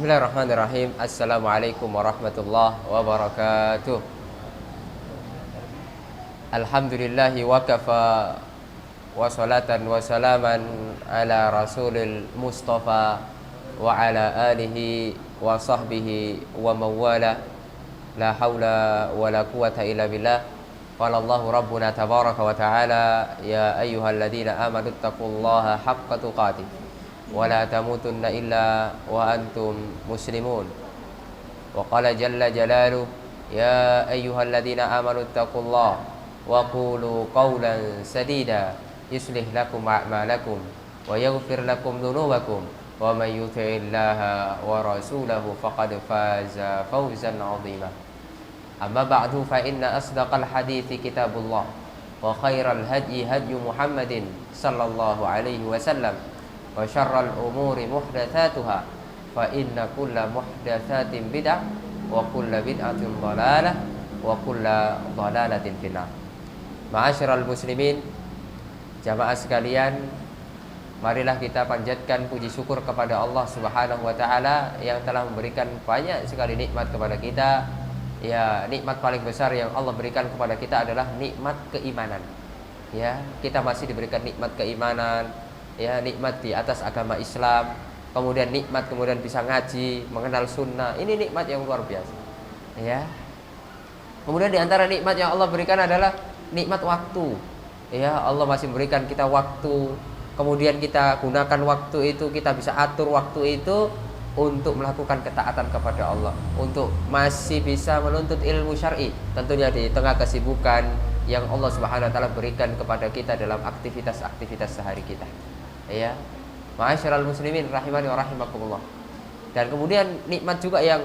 Bismillahirrahmanirrahim. Assalamualaikum warahmatullahi wabarakatuh. Alhamdulillahi wa kafa wa salatan wa salaman ala rasulil mustafa wa ala alihi wa sahbihi wa mawala. La hawla wa la quwata illa billah. Qala Allahu rabbuna tabaraka wa ta'ala, ya ayyuhalladzina amanu taqullaha haqqa tuqatih wa la tamutunna illa wa antum muslimun. Wa qala jalla jalaluhu, ya ayyuhalladzina amanu taqullaha wa qulu qawlan sadida yuslih lakum a'malakum wa yaghfir lakum dhunubakum wa may yuti'illaha wa rasulahu faqad faza fawzan 'azima. Amma ba'du, fa inna asdaqal hadithi kitabullah wa khairal hadyi hadyu Muhammadin sallallahu alaihi wasallam wa syarral umuri muhdatsatuha fa inna kulla muhdatsatin bid'ah wa kulla bid'atin dhalalah wa kulla dhalalatin finnar. Ma'asyiral muslimin, jamaah sekalian, marilah kita panjatkan puji syukur kepada Allah Subhanahu wa taala yang telah memberikan banyak sekali nikmat kepada kita. Ya, nikmat paling besar yang Allah berikan kepada kita adalah nikmat keimanan. Ya, kita masih diberikan nikmat keimanan, ya, nikmat di atas agama Islam, kemudian nikmat kemudian bisa ngaji, mengenal sunnah. Ini nikmat yang luar biasa. Ya. Kemudian di antara nikmat yang Allah berikan adalah nikmat waktu. Ya, Allah masih memberikan kita waktu. Kemudian kita gunakan waktu itu, kita bisa atur waktu itu untuk melakukan ketaatan kepada Allah, untuk masih bisa menuntut ilmu syar'i, tentunya di tengah kesibukan yang Allah Subhanahu wa taala berikan kepada kita dalam aktivitas-aktivitas sehari kita. Ya. Ma'asyiral muslimin rahimani wa rahimakumullah. Dan kemudian nikmat juga yang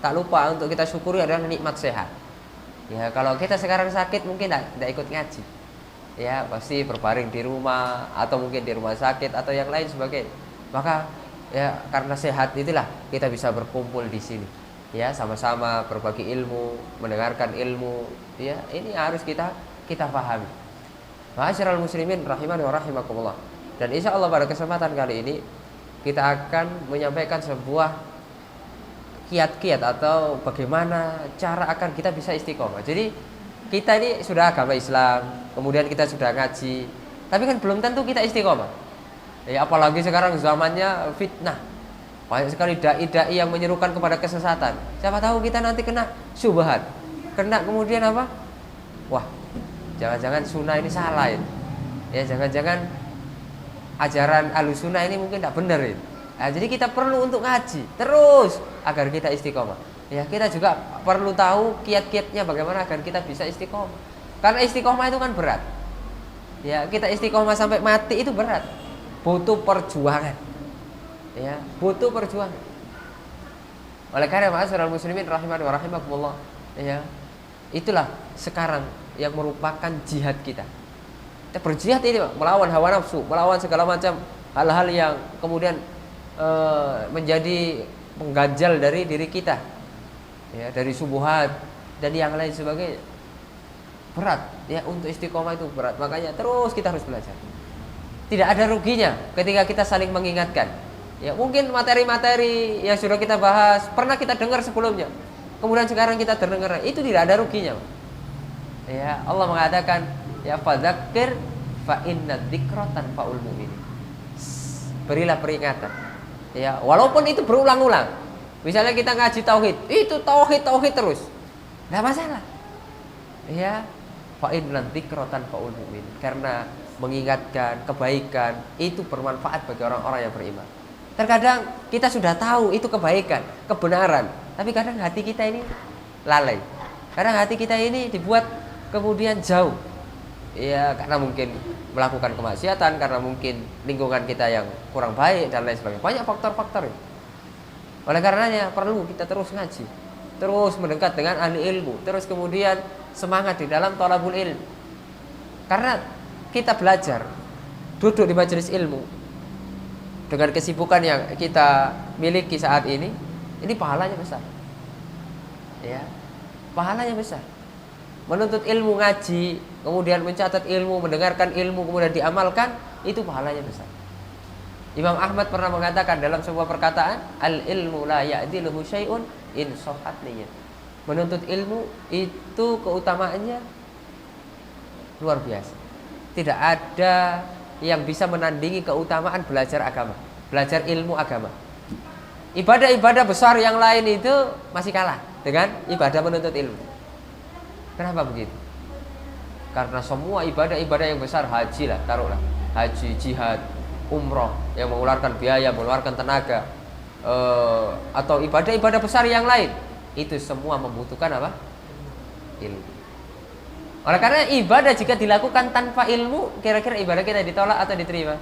tak lupa untuk kita syukuri adalah nikmat sehat. Ya, kalau kita sekarang sakit mungkin tidak ikut ngaji. Ya, pasti berbaring di rumah atau mungkin di rumah sakit atau yang lain sebagainya. Maka ya, karena sehat itulah kita bisa berkumpul di sini. Ya, sama-sama berbagi ilmu, mendengarkan ilmu. Ya, ini harus kita pahami. Ma'asyiral muslimin rahimani wa rahimakumullah. Dan insya Allah pada kesempatan kali ini kita akan menyampaikan sebuah kiat-kiat atau bagaimana cara akan kita bisa istiqomah. Jadi kita ini sudah agama Islam, kemudian kita sudah ngaji, tapi kan belum tentu kita istiqomah. Ya, apalagi sekarang zamannya fitnah. Banyak sekali dai-dai yang menyerukan kepada kesesatan. Siapa tahu kita nanti kena syubhat. Kena kemudian apa? Wah, jangan-jangan sunnah ini salah ya. Ya, jangan-jangan ajaran Ahlussunnah ini mungkin tidak benar ya. Nah, jadi kita perlu untuk ngaji terus agar kita istiqomah. Ya, kita juga perlu tahu kiat-kiatnya bagaimana agar kita bisa istiqomah. Karena istiqomah itu kan berat. Ya, kita istiqomah sampai mati itu berat. Butuh perjuangan. Ya, butuh perjuangan. Oleh karena ma'asyiral muslimin rahimani wa rahimakumullah, ya, itulah sekarang yang merupakan jihad kita. Kita berjihad ini, melawan hawa nafsu, melawan segala macam hal-hal yang kemudian menjadi pengganjal dari diri kita. Ya, dari subuhat dan yang lain sebagainya. Berat, ya, untuk istiqomah itu berat. Makanya terus kita harus belajar. Tidak ada ruginya ketika kita saling mengingatkan. Ya, mungkin materi-materi yang sudah kita bahas pernah kita dengar sebelumnya. Kemudian sekarang kita terdengar, itu tidak ada ruginya. Ya, Allah mengatakan, ya fadzakir fa inna dzikra tanfa'ul mu'minin. Berilah peringatan. Ya, walaupun itu berulang-ulang. Misalnya kita ngaji tauhid, itu tauhid terus. Enggak masalah. Ya, fa inna dzikra tanfa'ul mu'minin. Karena mengingatkan kebaikan itu bermanfaat bagi orang-orang yang beriman. Terkadang kita sudah tahu itu kebaikan, kebenaran, tapi kadang hati kita ini lalai. Kadang hati kita ini dibuat kemudian jauh. Ya, karena mungkin melakukan kemaksiatan, karena mungkin lingkungan kita yang kurang baik dan lain sebagainya. Banyak faktor-faktor. Oleh karenanya perlu kita terus ngaji, terus mendekat dengan ahli ilmu, terus kemudian semangat di dalam thalabul ilm. Karena kita belajar, duduk di majelis ilmu dengan kesibukan yang kita miliki saat ini pahalanya besar. Ya, pahalanya besar. Menuntut ilmu, ngaji, kemudian mencatat ilmu, mendengarkan ilmu, kemudian diamalkan, itu pahalanya besar. Imam Ahmad pernah mengatakan dalam sebuah perkataan, al ilmu la ya'diluhu syai'un in shahat niyyah. Menuntut ilmu itu keutamaannya luar biasa. Tidak ada yang bisa menandingi keutamaan belajar agama, belajar ilmu agama. Ibadah-ibadah besar yang lain itu masih kalah dengan ibadah menuntut ilmu. Kenapa begitu? Karena semua ibadah-ibadah yang besar, haji lah, taruhlah, haji, jihad, umroh yang mengeluarkan biaya, mengeluarkan tenaga, atau ibadah-ibadah besar yang lain, itu semua membutuhkan apa? Ilmu. Oleh karena ibadah jika dilakukan tanpa ilmu, kira-kira ibadah kita ditolak atau diterima?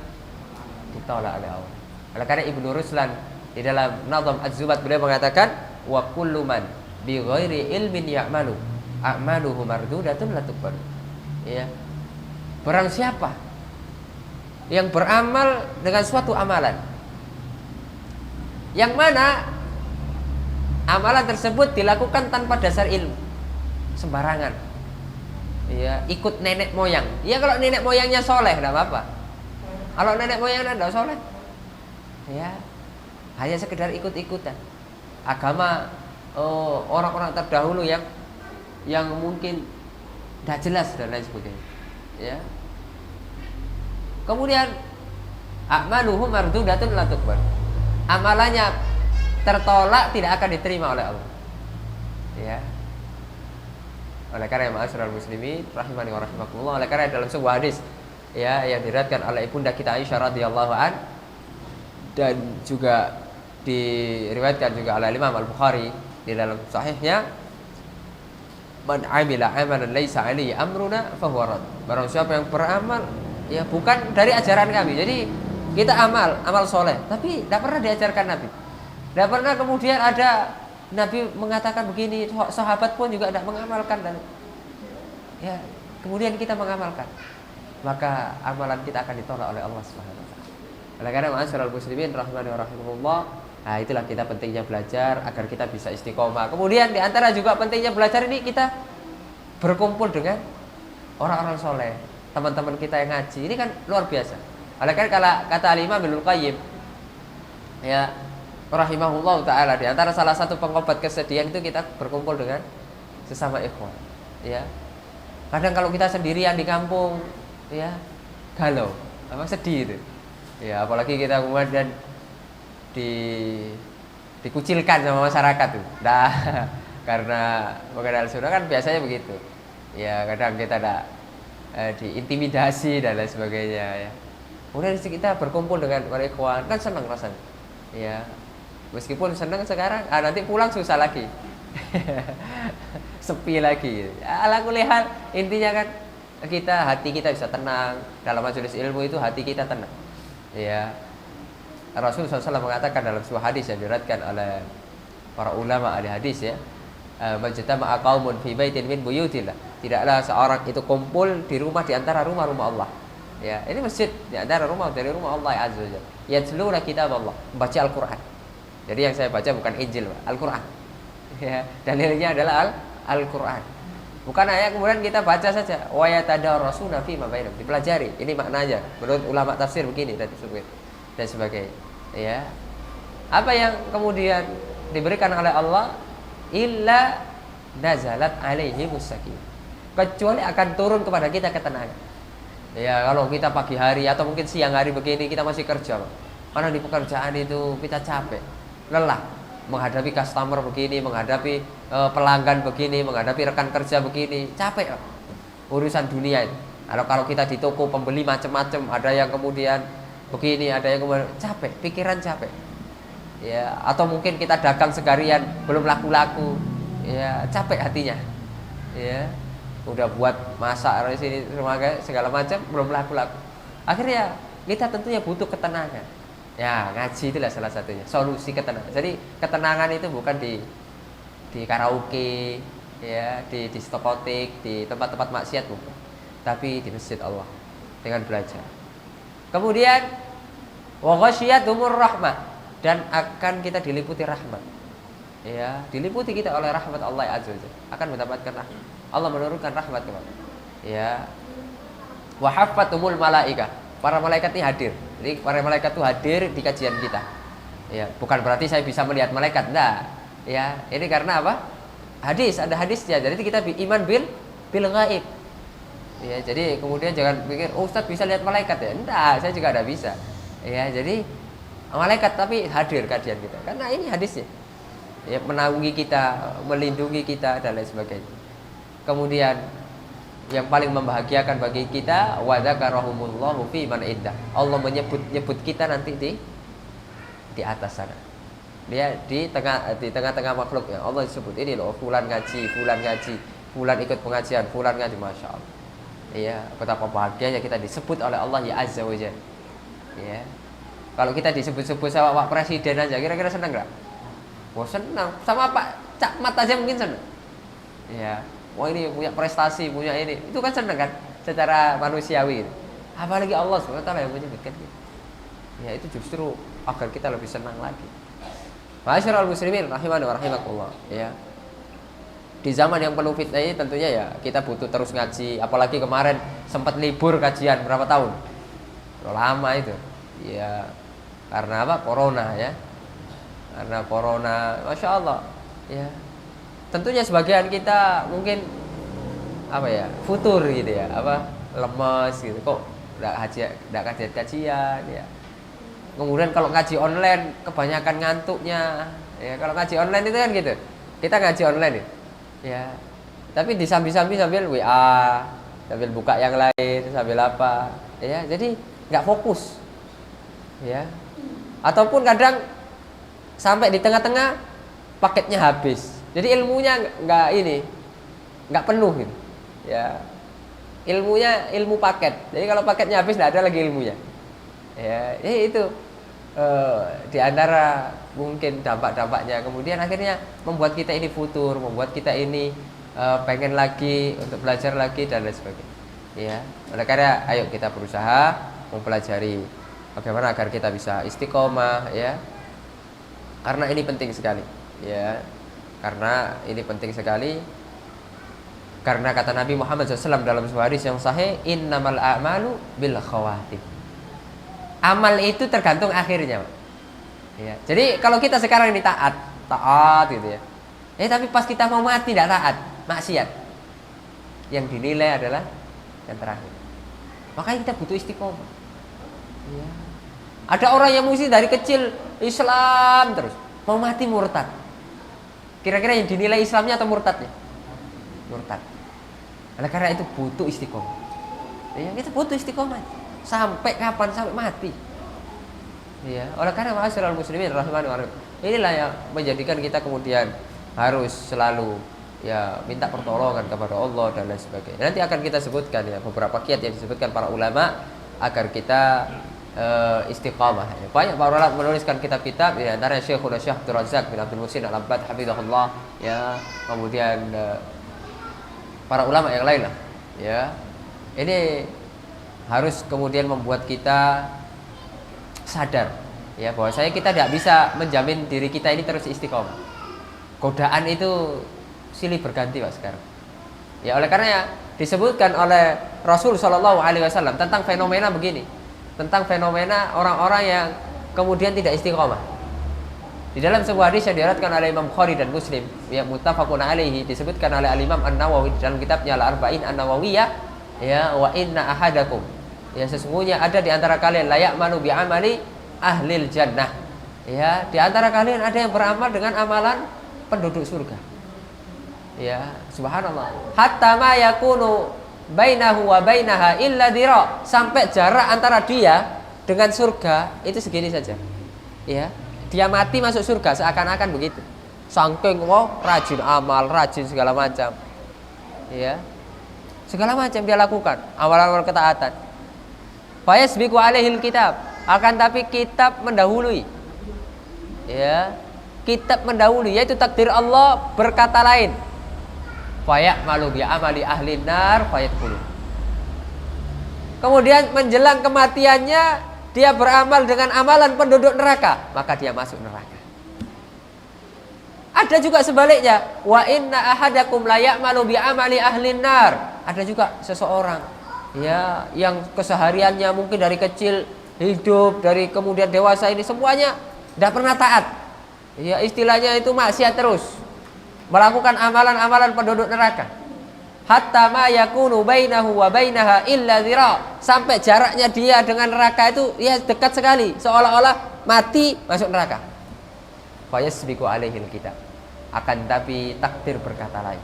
Ditolak oleh Allah. Oleh karena Ibnu Ruslan di dalam Nazm Az-Zubat beliau mengatakan, wa kullu man bi ghairi ilmin ya'malu a'maluhu mardudatun la tuqbal. Ya. Barang siapa yang beramal dengan suatu amalan yang mana amalan tersebut dilakukan tanpa dasar ilmu, sembarangan, ya, ikut nenek moyang. Ya kalau nenek moyangnya soleh tidak apa-apa. Kalau nenek moyangnya tidak soleh, ya hanya sekedar ikut-ikutan agama orang-orang terdahulu yang mungkin tidak jelas dan lain sebagainya. Ya. Kemudian a'maluhum mardudatun la tuqbal. Amalannya tertolak, tidak akan diterima oleh Allah. Ya. Oleh karena ma'asyiral muslimin rahimani wa rahimakumullah, oleh karena dalam sebuah hadis ya yang diriwayatkan oleh ibunda kita Aisyah radhiyallahu an dan juga diriwayatkan juga oleh Imam Al-Bukhari di dalam sahihnya, man 'amila 'amalan laisa 'alaihi amruna fahuwa rad. Barang siapa yang beramal ya bukan dari ajaran kami. Jadi kita amal soleh, tapi tidak pernah diajarkan Nabi. Tidak pernah kemudian ada Nabi mengatakan begini, sahabat pun juga tidak mengamalkan, dan ya kemudian kita mengamalkan, maka amalan kita akan ditolak oleh Allah Subhanahu wa taala. Oleh karena ma'asyiral muslimin rahimani wa rahimakumullah, nah itulah kita pentingnya belajar agar kita bisa istiqomah. Kemudian di antara juga pentingnya belajar ini kita berkumpul dengan orang-orang soleh, teman-teman kita yang ngaji. Ini kan luar biasa. Oleh karena kalau kata Al-Imam Ibnul Qayyim ya rahimahullah ta'ala, di antara salah satu pengobat kesedihan itu kita berkumpul dengan sesama ikhwan. Ya. Kadang kalau kita sendirian di kampung, ya galau, sedih itu. Ya, apalagi kita kemudian dikucilkan sama masyarakat tuh. Nah, karena mengenal sunnah kan biasanya begitu. Ya, kadang kita diintimidasi dan lain sebagainya. Ya. Kemudian kita berkumpul dengan para ikhwan, kan senang rasanya. Ya. Meskipun senang sekarang, nanti pulang susah lagi. Sepi lagi. Ala kulli hal, intinya kan hati kita bisa tenang. Dalam majelis ilmu itu hati kita tenang. Ya. Rasulullah SAW mengatakan dalam sebuah hadis yang diriwayatkan oleh para ulama ahli hadis, ya, majtama'a qaumun fi baitin min buyutillah. Tidaklah seorang itu kumpul di rumah di antara rumah-rumah Allah. Ya, ini masjid di antara dari rumah Allah Azza wa Jalla. Yatluna kitab Allah, membaca Al-Qur'an. Jadi yang saya baca bukan Injil, Al-Qur'an. Ya, dalilnya adalah Al-Qur'an. Bukan hanya kemudian kita baca saja, wa yatadarasuna fi ma bainahum, dipelajari. Ini maknanya menurut ulama tafsir begini dan sebagainya. Ya. Apa yang kemudian diberikan oleh Allah, illa nazalat alaihi musakin, kecuali akan turun kepada kita ketenangan. Ya, kalau kita pagi hari atau mungkin siang hari begini kita masih kerja, karena di pekerjaan itu kita capek, lelah, menghadapi customer begini, menghadapi pelanggan begini, menghadapi rekan kerja begini, capek. Urusan dunia itu. Kalau kita di toko pembeli macam-macam, ada yang kemudian begini, ada yang kemudian capek, pikiran capek. Ya, atau mungkin kita dagang seharian belum laku-laku, ya capek hatinya. Ya, udah buat masak dari sini segala macam belum laku-laku. Akhirnya kita tentunya butuh ketenangan. Ya, ngaji itulah salah satunya solusi ketenangan. Jadi ketenangan itu bukan di karaoke, ya, di diskotik, di tempat-tempat maksiat, bukan, tapi di masjid Allah dengan belajar. Kemudian wa ghasyiyatuhumur rahmah, dan akan kita diliputi rahmat. Ya, diliputi kita oleh rahmat Allah Azza wa Jalla, akan mendapatkan rahmat. Allah menurunkan rahmat kepada. Ya. Wa haffatumul malaikah, para malaikat ini hadir. Jadi para malaikat itu hadir di kajian kita. Ya, bukan berarti saya bisa melihat malaikat, enggak. Ya, ini karena apa? Hadis, ada hadisnya. Jadi kita iman bil ghaib. Ya, jadi kemudian jangan pikir, oh Ustaz bisa lihat malaikat ya. Enggak, saya juga ada bisa. Ya, jadi malaikat tapi hadir kajian kita. Karena ini hadisnya. Ya, menaungi kita, melindungi kita dan lain sebagainya. Kemudian yang paling membahagiakan bagi kita, wa dzakarahumullahu fi man iddah. Allah menyebut kita nanti di atas sana. Dia di tengah-tengah makhluk ya. Allah disebut, ini loh fulan ngaji, fulan ikut pengajian, fulan ngaji, masya Allah. Iya, betapa bahagianya kita disebut oleh Allah ya azza wa jalla. Ya. Kalau kita disebut-sebut sama Pak Presiden aja, kira-kira senang nggak? Wah senang. Sama Pak Cakmat aja mungkin senang. Ya. Wah ini punya prestasi, punya ini. Itu kan senang kan? Secara manusiawi. Apalagi Allah SWT yang menyebutkan kita. Ya itu justru agar kita lebih senang lagi. Ma'asyiral muslimin rahimani wa rahimakumullah. Ya. Di zaman yang penuh fitnah ini tentunya ya kita butuh terus ngaji. Apalagi kemarin sempat libur kajian berapa tahun? Lama itu. Ya karena apa? Corona ya. Karena corona, masya Allah. Ya. Tentunya sebagian kita mungkin apa ya? Futur gitu ya, apa? Lemes gitu. Kok enggak kajian ya. Kemudian kalau ngaji online kebanyakan ngantuknya. Ya, kalau ngaji online itu kan gitu. Kita ngaji online ya. Ya. Tapi disambi-sambi sambil WA, sambil buka yang lain, sambil apa. Ya, jadi enggak fokus. Ya. Ataupun kadang sampai di tengah-tengah paketnya habis. Jadi ilmunya enggak penuh gitu. Ya. Ilmu paket. Jadi kalau paketnya habis enggak ada lagi ilmunya. Ya, itu di antara mungkin dampak-dampaknya. Kemudian akhirnya membuat kita ini futur, membuat kita ini pengen lagi untuk belajar lagi dan lain sebagainya. Ya, oleh karena ayo kita berusaha mempelajari bagaimana agar kita bisa istiqomah ya. Karena ini penting sekali, ya. Karena ini penting sekali. Karena kata Nabi Muhammad SAW dalam sebuah hadis yang sahih, innamal a'malu bil khawatim. Amal itu tergantung akhirnya, Pak. Ya. Jadi kalau kita sekarang ini taat gitu ya. Tapi pas kita mau mati tidak taat, maksiat. Yang dinilai adalah yang terakhir. Makanya kita butuh istiqomah. Ya. Ada orang yang mesti dari kecil Islam terus, mau mati murtad. Kira-kira yang dinilai Islamnya atau murtadnya? Murtad. Oleh karena itu butuh istiqomah. Ya, kita butuh istiqomah. Sampai kapan? Sampai mati. Ya, oleh karena ma'asyiral muslimin rahimani wa rahimakumullah. Inilah yang menjadikan kita kemudian harus selalu ya minta pertolongan kepada Allah dan lain sebagainya. Nanti akan kita sebutkan ya beberapa kiat yang disebutkan para ulama agar kita istiqamah. Ya, banyak para ulama menuliskan kitab-kitab ya, antara Syekhul Syekh Abdul Razak bin Abdul Muhsin Al-Abbad hafizahullah ya, kemudian para ulama yang lain lah ya. Ini harus kemudian membuat kita sadar ya bahwa kita tidak bisa menjamin diri kita ini terus istiqomah. Godaan itu silih berganti Pak sekarang. Ya oleh karena disebutkan oleh Rasul Shallallahu Alaihi Wasallam tentang fenomena begini, tentang fenomena orang-orang yang kemudian tidak istiqomah. Di dalam sebuah hadis yang diriwayatkan oleh Imam Bukhari dan Muslim yang muttafaqun alaihi, disebutkan oleh Al-Imam An-Nawawi dalam kitabnya Al-Arba'in An-Nawawiyah ya, wa inna ahadakum, ya sesungguhnya ada di antara kalian layak manu bi amali ahlil jannah, ya di antara kalian ada yang beramal dengan amalan penduduk surga. Ya subhanallah, hatta ma yakunu bainahu wa bainaha illa dira, sampai jarak antara dia dengan surga itu segini saja. Ya, dia mati masuk surga seakan-akan begitu. Saking rajin amal, rajin segala macam. Ya. Segala macam dia lakukan, awal-awal ketaatan. Fayasbiqu alaihil kitab, akan tapi kitab mendahului. Ya, kitab mendahului, yaitu takdir Allah berkata lain. Fayamalu bi amali ahli nar fayadkhulu. Kemudian menjelang kematiannya dia beramal dengan amalan penduduk neraka, maka dia masuk neraka. Ada juga sebaliknya, wa inna ahadakum la ya'malu bi amali ahli nar. Ada juga seseorang Ya, yang kesehariannya mungkin dari kecil hidup, dari kemudian dewasa ini semuanya tidak pernah taat. Ya, istilahnya itu maksiat terus. Melakukan amalan-amalan penduduk neraka. Hatta ma yakunu bainahu wa bainaha illa dzira. Sampai jaraknya dia dengan neraka itu ya dekat sekali, seolah-olah mati masuk neraka. Fa yasbiqu alaihil kitab. Akan tapi takdir berkata lain.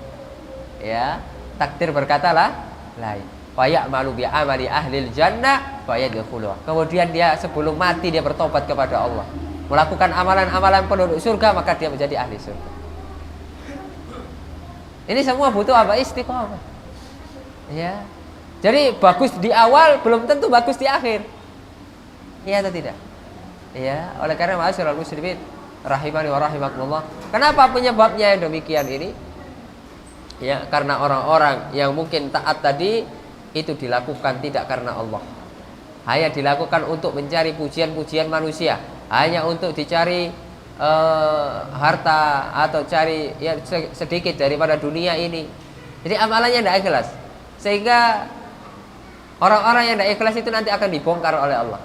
Ya, takdir berkatalah lain. Fa ya'malu bi amali ahlil jannah fa yadkhuluha. Kemudian dia sebelum mati dia bertobat kepada Allah, melakukan amalan-amalan penduduk surga, maka dia menjadi ahli surga. Ini semua butuh apa? Istiqomah. Ya. Jadi bagus di awal belum tentu bagus di akhir. Iya atau tidak? Ya, oleh karena ma'asyiral muslimin rahimani wa rahimakumullah. Kenapa penyebabnya yang demikian ini? Ya, karena orang-orang yang mungkin taat tadi itu dilakukan tidak karena Allah. Hanya dilakukan untuk mencari pujian-pujian manusia, hanya untuk dicari harta atau cari ya sedikit daripada dunia ini. Jadi amalannya tidak ikhlas, sehingga orang-orang yang tidak ikhlas itu nanti akan dibongkar oleh Allah.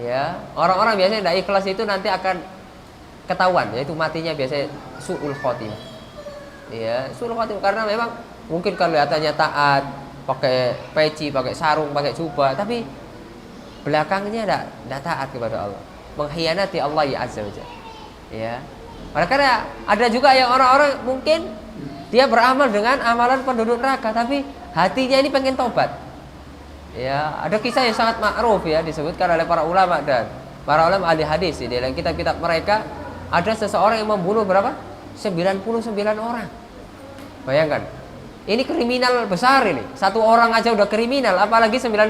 Ya, orang-orang biasanya tidak ikhlas itu nanti akan ketahuan, yaitu matinya biasanya su'ul khotimah. Ya, su'ul khotimah karena memang mungkin kelihatannya taat, pakai peci, pakai sarung, pakai jubah, tapi belakangnya tidak taat kepada Allah, mengkhianati Allah ya azza wajalla. Ya, karena ada juga yang orang-orang mungkin dia beramal dengan amalan penduduk neraka, tapi hatinya ini pengen tobat. Ya, ada kisah yang sangat ma'ruf ya, disebutkan oleh para ulama dan para ulama ahli hadis di dalam kitab-kitab mereka. Ada seseorang yang membunuh berapa? 99 orang. Bayangkan, ini kriminal besar ini. Satu orang aja udah kriminal, apalagi 99.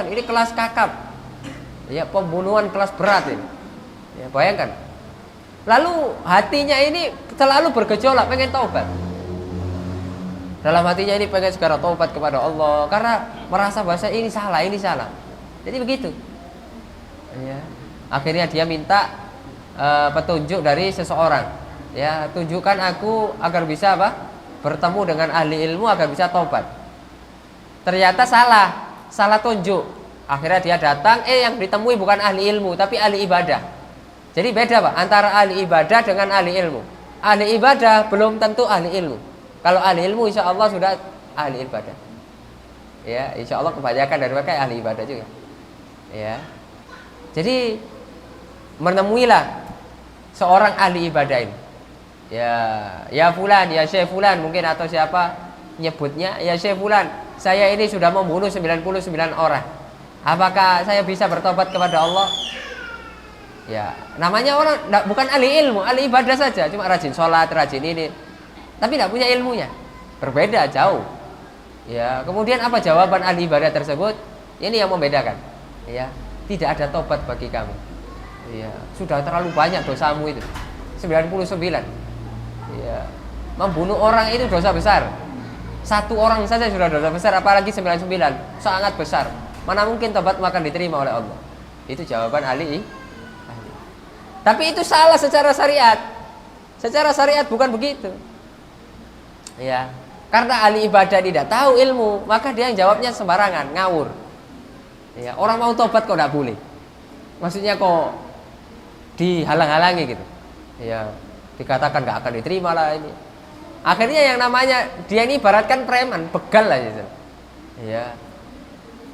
Ini kelas kakap. Ya, pembunuhan kelas berat ini. Ya, bayangkan. Lalu hatinya ini selalu bergejolak, pengen taubat. Dalam hatinya ini pengen segera taubat kepada Allah karena merasa bahasa ini salah. Jadi begitu. Ya. Akhirnya dia minta petunjuk dari seseorang. Ya, tunjukkan aku agar bisa apa? Bertemu dengan ahli ilmu agar bisa taubat. Ternyata salah tunjuk. Akhirnya dia datang, yang ditemui bukan ahli ilmu tapi ahli ibadah. Jadi beda Pak antara ahli ibadah dengan ahli ilmu. Ahli ibadah belum tentu ahli ilmu. Kalau ahli ilmu insya Allah sudah ahli ibadah. Ya, insya Allah kebanyakan dari mereka ahli ibadah juga. Ya. Jadi menemuilah seorang ahli ibadah ini. Ya fulan, ya syekh fulan mungkin atau siapa nyebutnya, ya syekh fulan, saya ini sudah membunuh 99 orang. Apakah saya bisa bertobat kepada Allah? Ya, namanya orang bukan ahli ilmu, ahli ibadah saja, cuma rajin sholat, rajin ini, tapi tidak punya ilmunya, berbeda jauh. Ya, kemudian apa jawaban ahli ibadah tersebut? Ini yang membedakan. Ya, tidak ada tobat bagi kamu. Ya, sudah terlalu banyak dosamu itu, 99. Ya, membunuh orang itu dosa besar. Satu orang saja sudah dosa besar, apalagi 99, sangat besar. Mana mungkin tobat akan diterima oleh Allah? Itu jawaban ahli. Tapi itu salah secara syariat. Secara syariat bukan begitu. Ya, karena ahli ibadah tidak tahu ilmu, maka dia yang jawabnya sembarangan, ngawur. Ya, orang mau tobat kok tidak boleh. Maksudnya kok dihalang-halangi gitu. Ya, dikatakan nggak akan diterima lah ini. Akhirnya yang namanya dia ini ibaratkan preman, begal lah gitu.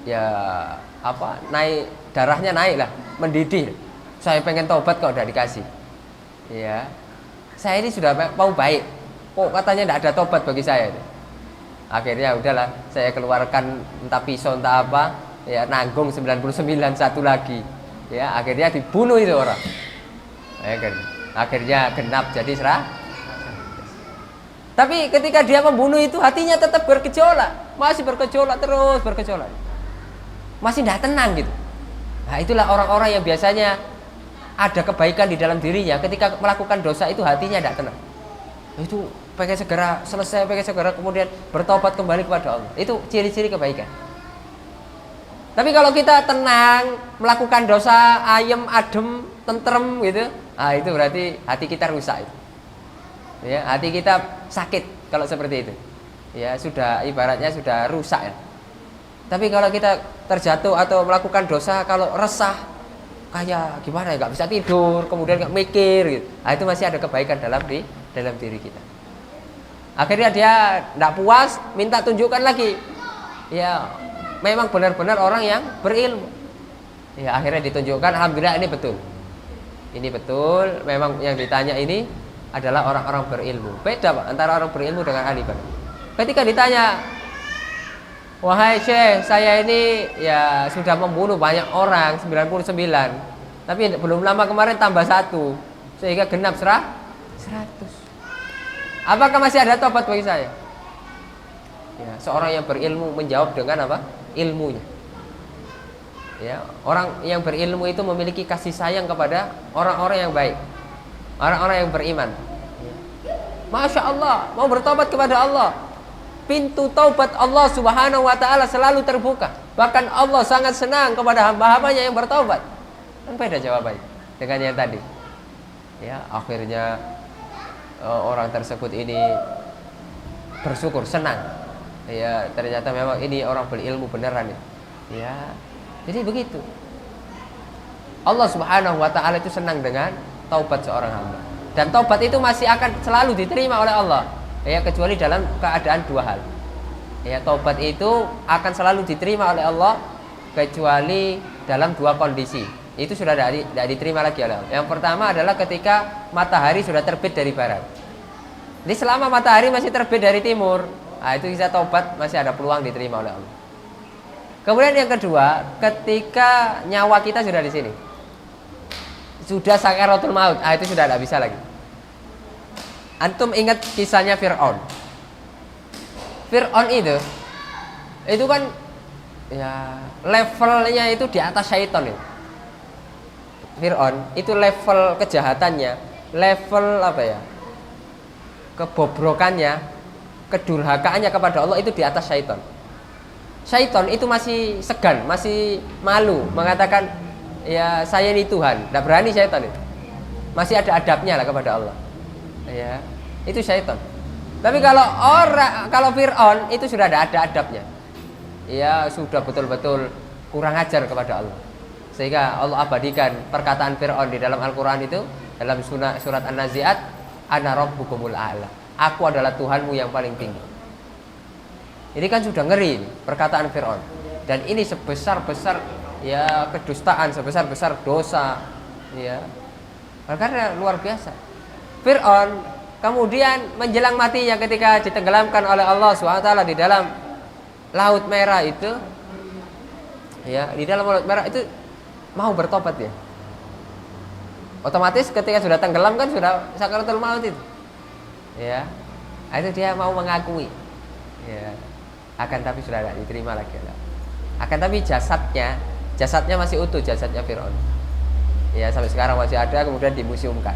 Ya apa? Naik darahnya naik lah, mendidih. Saya pengen taubat kok udah dikasih. Ya, saya ini sudah mau baik, kok katanya tidak ada taubat bagi saya. Akhirnya udahlah, saya keluarkan entah pisau entah apa, ya nanggung 99 satu lagi. Ya, akhirnya dibunuh itu orang. Ya kan? Akhirnya genap jadi serah. Tapi ketika dia membunuh itu hatinya tetap bergejolak, masih bergejolak terus bergejolak, masih tidak tenang gitu. Nah, itulah orang-orang yang biasanya ada kebaikan di dalam dirinya, ketika melakukan dosa itu hatinya tidak tenang. Itu pengen segera selesai, pengen segera kemudian bertobat kembali kepada Allah. Itu ciri-ciri kebaikan. Tapi kalau kita tenang, melakukan dosa, ayem, adem, tentrem gitu, itu berarti hati kita rusak itu. Ya, hati kita sakit kalau seperti itu. Ya, sudah ibaratnya sudah rusak ya. Tapi kalau kita terjatuh atau melakukan dosa, kalau resah, kayak gimana ya, nggak bisa tidur, kemudian nggak mikir gitu. Nah, itu masih ada kebaikan dalam diri kita. Akhirnya dia tidak puas, minta tunjukkan lagi. Ya, memang benar-benar orang yang berilmu. Ya, akhirnya ditunjukkan, alhamdulillah ini betul. Ini betul, memang yang ditanya ini adalah orang-orang berilmu. Beda Pak, antara orang berilmu dengan ahli ibadah. Ketika ditanya, wahai Syekh, saya ini ya sudah membunuh banyak orang, 99. Tapi belum lama kemarin tambah 1, sehingga genap 100. Apakah masih ada tobat bagi saya? Ya, seorang yang berilmu menjawab dengan apa? Ilmunya. Ya, orang yang berilmu itu memiliki kasih sayang kepada orang-orang yang baik, orang-orang yang beriman. Masya Allah, mau bertobat kepada Allah, pintu taubat Allah Subhanahu wa ta'ala selalu terbuka. Bahkan Allah sangat senang kepada hamba-hambanya yang bertobat. Kan beda jawabannya dengan yang tadi. Ya, akhirnya orang tersebut ini bersyukur, senang. Ya, ternyata memang ini orang berilmu beneran ya. Ya. Jadi begitu. Allah Subhanahu wa ta'ala itu senang dengan taubat seorang hamba. Dan taubat itu masih akan selalu diterima oleh Allah. Ya, kecuali dalam keadaan 2 hal. Ya, taubat itu akan selalu diterima oleh Allah kecuali dalam 2 kondisi. Itu sudah tidak diterima lagi oleh Allah. Yang pertama adalah ketika matahari sudah terbit dari barat. Jadi selama matahari masih terbit dari timur, nah itu kita taubat masih ada peluang diterima oleh Allah. Kemudian yang kedua, ketika nyawa kita sudah di sini, sudah sakaratul maut, itu sudah tidak bisa lagi. Antum ingat kisahnya Fir'aun. Fir'aun itu kan ya levelnya itu di atas syaitan itu. Fir'aun itu level kejahatannya, level apa ya, kebobrokannya, kedurhakaannya kepada Allah itu di atas syaitan. Syaitan itu masih segan, masih malu mengatakan ya saya ini Tuhan. Tidak berani syaitan itu. Masih ada adabnya lah kepada Allah. Ya, itu syaitan. Tapi kalau Fir'aun itu sudah ada adabnya. Ya, sudah betul-betul kurang ajar kepada Allah. Sehingga Allah abadikan perkataan Fir'aun di dalam Al-Qur'an itu dalam surat An-Nazi'at, ana rabbukumul a'la. Aku adalah Tuhanmu yang paling tinggi. Ini kan sudah ngeri perkataan Fir'aun. Dan ini sebesar-besar ya kedustaan, sebesar-besar dosa ya. Karena luar biasa. Fir'aun kemudian menjelang matinya ketika ditenggelamkan oleh Allah SWT di dalam Laut Merah itu, ya, di dalam Laut Merah itu mau bertobat ya. Otomatis ketika sudah tenggelam kan sudah sakaratul maut itu. Ya. Itu dia mau mengakui. Ya. Akan tapi sudah tidak diterima lagi. Akan tapi jasadnya masih utuh, jasadnya Fir'aun. Ya, sampai sekarang masih ada, kemudian dimuseumkan.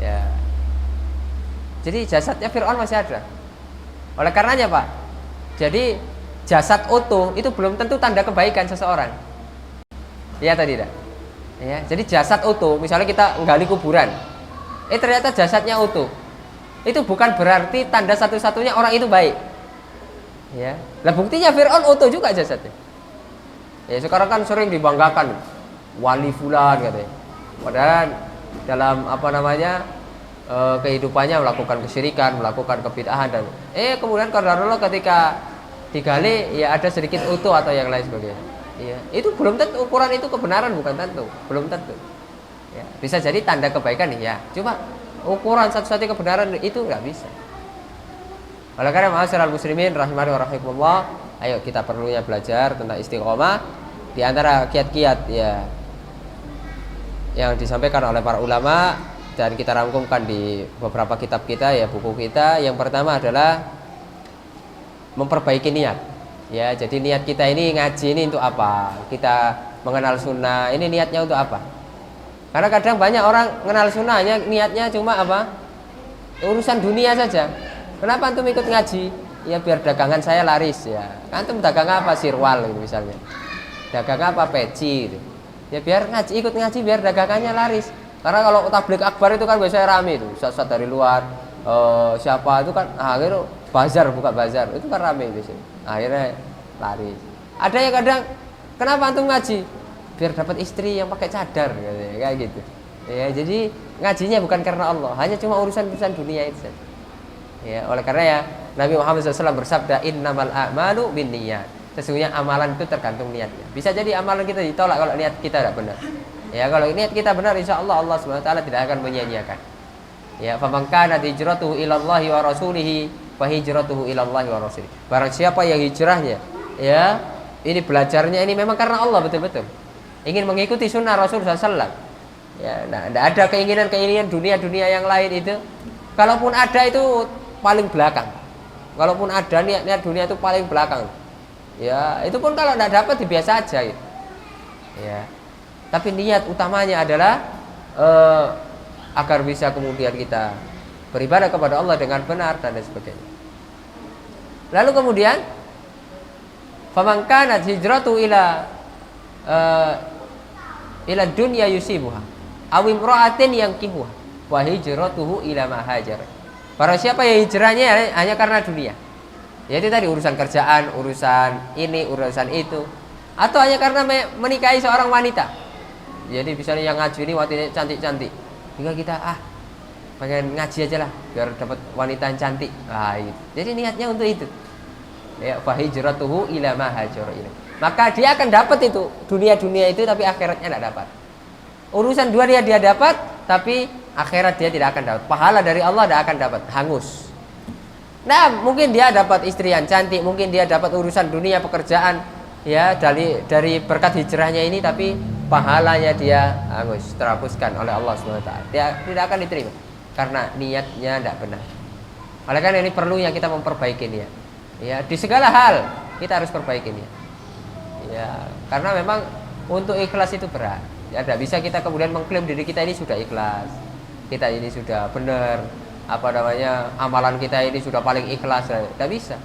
Ya. Jadi jasadnya Fir'aun masih ada. Oleh karenanya Pak, jadi jasad utuh itu belum tentu tanda kebaikan seseorang. Iya atau tidak? Ya, jadi jasad utuh, misalnya kita nggali kuburan, ternyata jasadnya utuh, itu bukan berarti tanda satu-satunya orang itu baik. Ya, lah buktinya Fir'aun utuh juga jasadnya. Ya, sekarang kan sering dibanggakan wali fulan katanya. Padahal dalam kehidupannya melakukan kesyirikan, melakukan kebid'ahan dan kemudian qadarullah ketika digali ya ada sedikit utuh atau yang lain sebagainya. Ya, itu belum tentu ukuran itu kebenaran, bukan tentu, belum tentu. Ya, bisa jadi tanda kebaikan ya. Cuma ukuran satu-satunya kebenaran itu nggak bisa. Oleh karena ma'asyiral muslimin rahimani wa rahimakumullah, ayo kita perlunya belajar tentang istiqomah. Di antara kiat-kiat ya yang disampaikan oleh para ulama dan kita rangkumkan di beberapa kitab kita ya, buku kita. Yang pertama adalah memperbaiki niat. Ya, jadi niat kita ini ngaji ini untuk apa? Kita mengenal sunnah, ini niatnya untuk apa? Karena kadang banyak orang mengenal sunnahnya niatnya cuma apa? Urusan dunia saja. Kenapa antum ikut ngaji? Ya biar dagangan saya laris ya. Antum dagang apa? Sirwal gitu misalnya. Dagang apa? Peci gitu. Ya biar ikut ngaji biar dagangannya laris. Karena kalau tabligh akbar itu kan biasanya rame itu. Ustaz dari luar siapa itu kan akhirnya buka bazar itu kan rame biasanya. Akhirnya laris. Ada yang kadang, kenapa antum ngaji? Biar dapat istri yang pakai cadar, kayak gitu. Ya, jadi ngajinya bukan karena Allah, hanya cuma urusan-urusan dunia itu saja. Ya, oleh karena ya Nabi Muhammad SAW bersabda, innamal a'malu binniyat. Sesungguhnya amalan itu tergantung niatnya. Bisa jadi amalan kita ditolak kalau niat kita tidak benar. Ya, kalau niat kita benar, insya Allah Allah Subhanahu Wa Taala tidak akan menyia-nyiakan. Ya, faman kana hijratuhu ilallahi wa rasulihi fa hijratuhu ilallahi wa rasulihi. Barang siapa yang hijrahnya, ya, ini belajarnya ini memang karena Allah betul-betul. Ingin mengikuti sunnah Rasul SAW. Ya, nah, tidak ada keinginan dunia yang lain itu. Kalaupun ada itu paling belakang. Kalaupun ada niat dunia itu paling belakang. Ya, itu pun kalau tidak dapat biasa aja gitu. Ya. Tapi niat utamanya adalah agar bisa kemudian kita beribadah kepada Allah dengan benar dan lain sebagainya. Lalu kemudian faman kanat hijratu ila dunya yusibuha aw imra'atin yankihuha wa hijratuhu ila ma hajar. Para siapa yang hijrahnya hanya karena dunia, yaitu tadi urusan kerjaan, urusan ini, urusan itu, atau hanya karena menikahi seorang wanita. Jadi misalnya yang ngaji ini wanitanya cantik-cantik, juga kita pengen ngaji aja lah biar dapat wanita yang cantik. Itu. Jadi niatnya untuk itu. Ya, fa hijratuhu ila ma hajar ila. Maka dia akan dapat itu dunia itu, tapi akhiratnya tidak dapat. Urusan dunia dia dapat, tapi akhirat dia tidak akan dapat. Pahala dari Allah tidak akan dapat, hangus. Nah, mungkin dia dapat istri yang cantik, mungkin dia dapat urusan dunia pekerjaan, ya, dari berkat hijrahnya ini, tapi pahalanya dia hangus, terhapuskan oleh Allah SWT. Dia tidak akan diterima karena niatnya tidak benar. Oleh karena ini perlunya kita memperbaiki niat. Ya, di segala hal kita harus perbaiki niat. Ya, karena memang untuk ikhlas itu berat. Ya, tidak bisa kita kemudian mengklaim diri kita ini sudah ikhlas, kita ini sudah benar, amalan kita ini sudah paling ikhlas. Tidak bisa.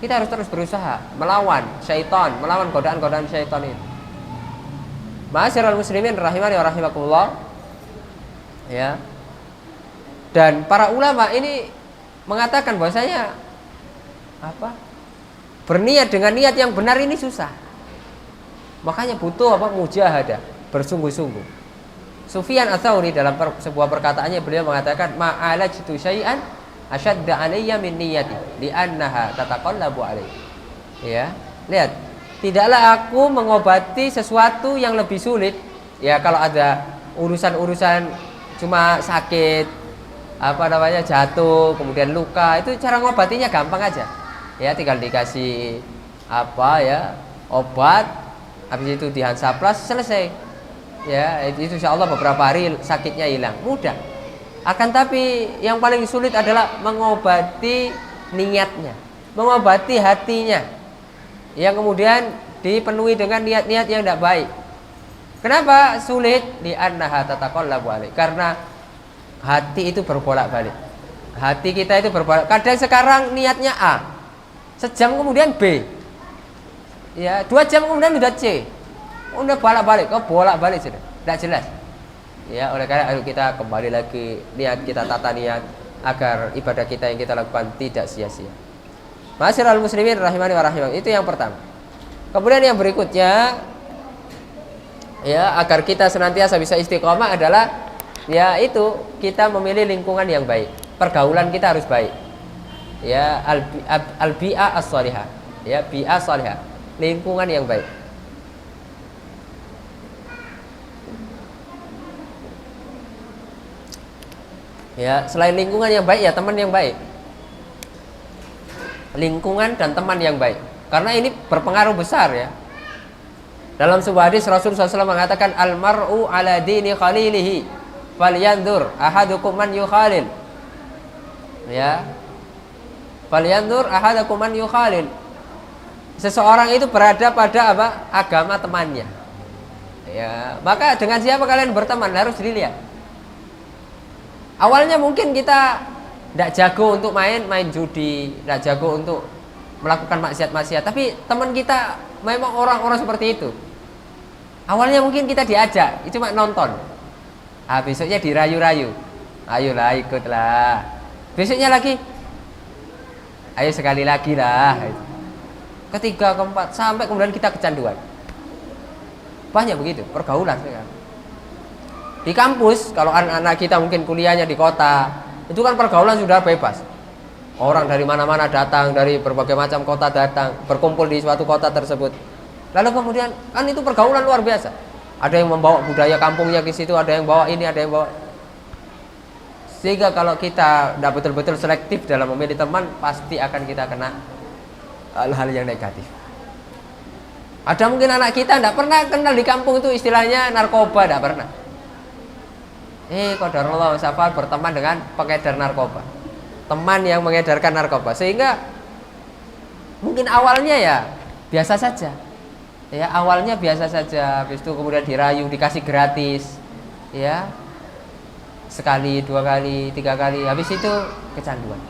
Kita harus terus berusaha melawan syaitan, melawan godaan-godaan syaitan itu. Ma'asyiral muslimin rahimani wa rahimakumullah. Ya. Dan para ulama ini mengatakan bahwasanya berniat dengan niat yang benar ini susah. Makanya butuh mujahadah, bersungguh-sungguh. Sufyan Ats-Tsauri dalam sebuah perkataannya beliau mengatakan ma'alajtu syai'an asyadda 'alayya min niyyati li'annaha tataqallabu 'alayya. Ya, lihat, tidaklah aku mengobati sesuatu yang lebih sulit. Ya, kalau ada urusan-urusan cuma sakit, jatuh, kemudian luka, itu cara ngobatinya gampang aja. Ya, tinggal dikasih obat, habis itu dihansaplas, selesai. Ya, itu insyaallah beberapa hari sakitnya hilang, mudah. Akan tapi yang paling sulit adalah mengobati niatnya, mengobati hatinya, yang kemudian dipenuhi dengan niat-niat yang tidak baik. Kenapa sulit? Li'annaha tataqallabu alaihi. Karena hati itu berbolak-balik. Hati kita itu berbolak. Kadang sekarang niatnya A, sejam kemudian B. Ya, 2 jam kemudian sudah C. Udah bolak-balik sudah. Tidak jelas. Ya, oleh karena ayo kita kembali lagi niat kita, tata niat agar ibadah kita yang kita lakukan tidak sia-sia. Ma'asyiral muslimin rahimani wa rahimakumullah. Itu yang pertama. Kemudian yang berikutnya, ya, agar kita senantiasa bisa istiqomah adalah itu kita memilih lingkungan yang baik. Pergaulan kita harus baik. Ya, al-bi'ah as-shalihah. Ya, bi'ah shalihah. Lingkungan yang baik. Ya, selain lingkungan yang baik, ya teman yang baik. Lingkungan dan teman yang baik. Karena ini berpengaruh besar ya. Dalam sebuah hadis Rasulullah SAW mengatakan al-mar'u ala dini khalilihi falyanzur ahadukum man yukhalil. Ya. Falyanzur ahadukum man yukhalil. Seseorang itu berada pada agama temannya. Ya, maka dengan siapa kalian berteman harus dilihat. Awalnya mungkin kita tidak jago untuk main judi, tidak jago untuk melakukan maksiat-maksiat, tapi teman kita memang orang-orang seperti itu. Awalnya mungkin kita diajak, cuma nonton. Besoknya dirayu-rayu. Ayolah ikutlah. Besoknya lagi, ayo sekali lagi lah. ketiga, keempat, sampai kemudian kita kecanduan. Banyak begitu pergaulan sekarang. Di kampus, kalau anak-anak kita mungkin kuliahnya di kota, itu kan pergaulan sudah bebas. Orang dari mana-mana datang, dari berbagai macam kota datang, berkumpul di suatu kota tersebut. Lalu kemudian kan itu pergaulan luar biasa. Ada yang membawa budaya kampungnya ke situ, ada yang bawa ini, ada yang bawa. Sehingga kalau kita tidak betul-betul selektif dalam memilih teman, pasti akan kita kena hal-hal yang negatif. Ada mungkin anak kita tidak pernah kenal di kampung itu istilahnya narkoba, tidak pernah. Qadarullah safar berteman dengan pengedar narkoba, teman yang mengedarkan narkoba, sehingga mungkin awalnya ya biasa saja. Ya, awalnya biasa saja, habis itu kemudian dirayu, dikasih gratis, ya, sekali, 2 kali, 3 kali, habis itu kecanduan.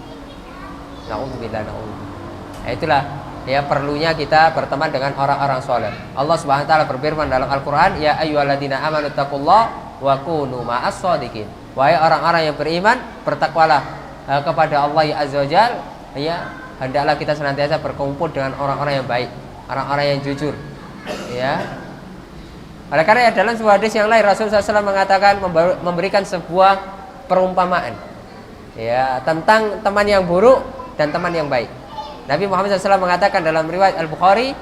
Na'udzubillah, na'udzubillah. Itulah ya perlunya kita berteman dengan orang-orang soleh. Allah Subhanahu wa taala berfirman dalam Al-Qur'an, ya ayyuhalladzina amanu taqullaha wa kunu ma'as shadiqin. Wahai orang-orang yang beriman, bertakwalah kepada Allah Azza wa Jalla, ya, hendaklah kita senantiasa berkumpul dengan orang-orang yang baik, orang-orang yang jujur. Ya. Oleh karena dalam sebuah hadis yang lain Rasulullah SAW mengatakan, memberikan sebuah perumpamaan, ya, tentang teman yang buruk dan teman yang baik. Nabi Muhammad SAW mengatakan dalam riwayat Al-Bukhari,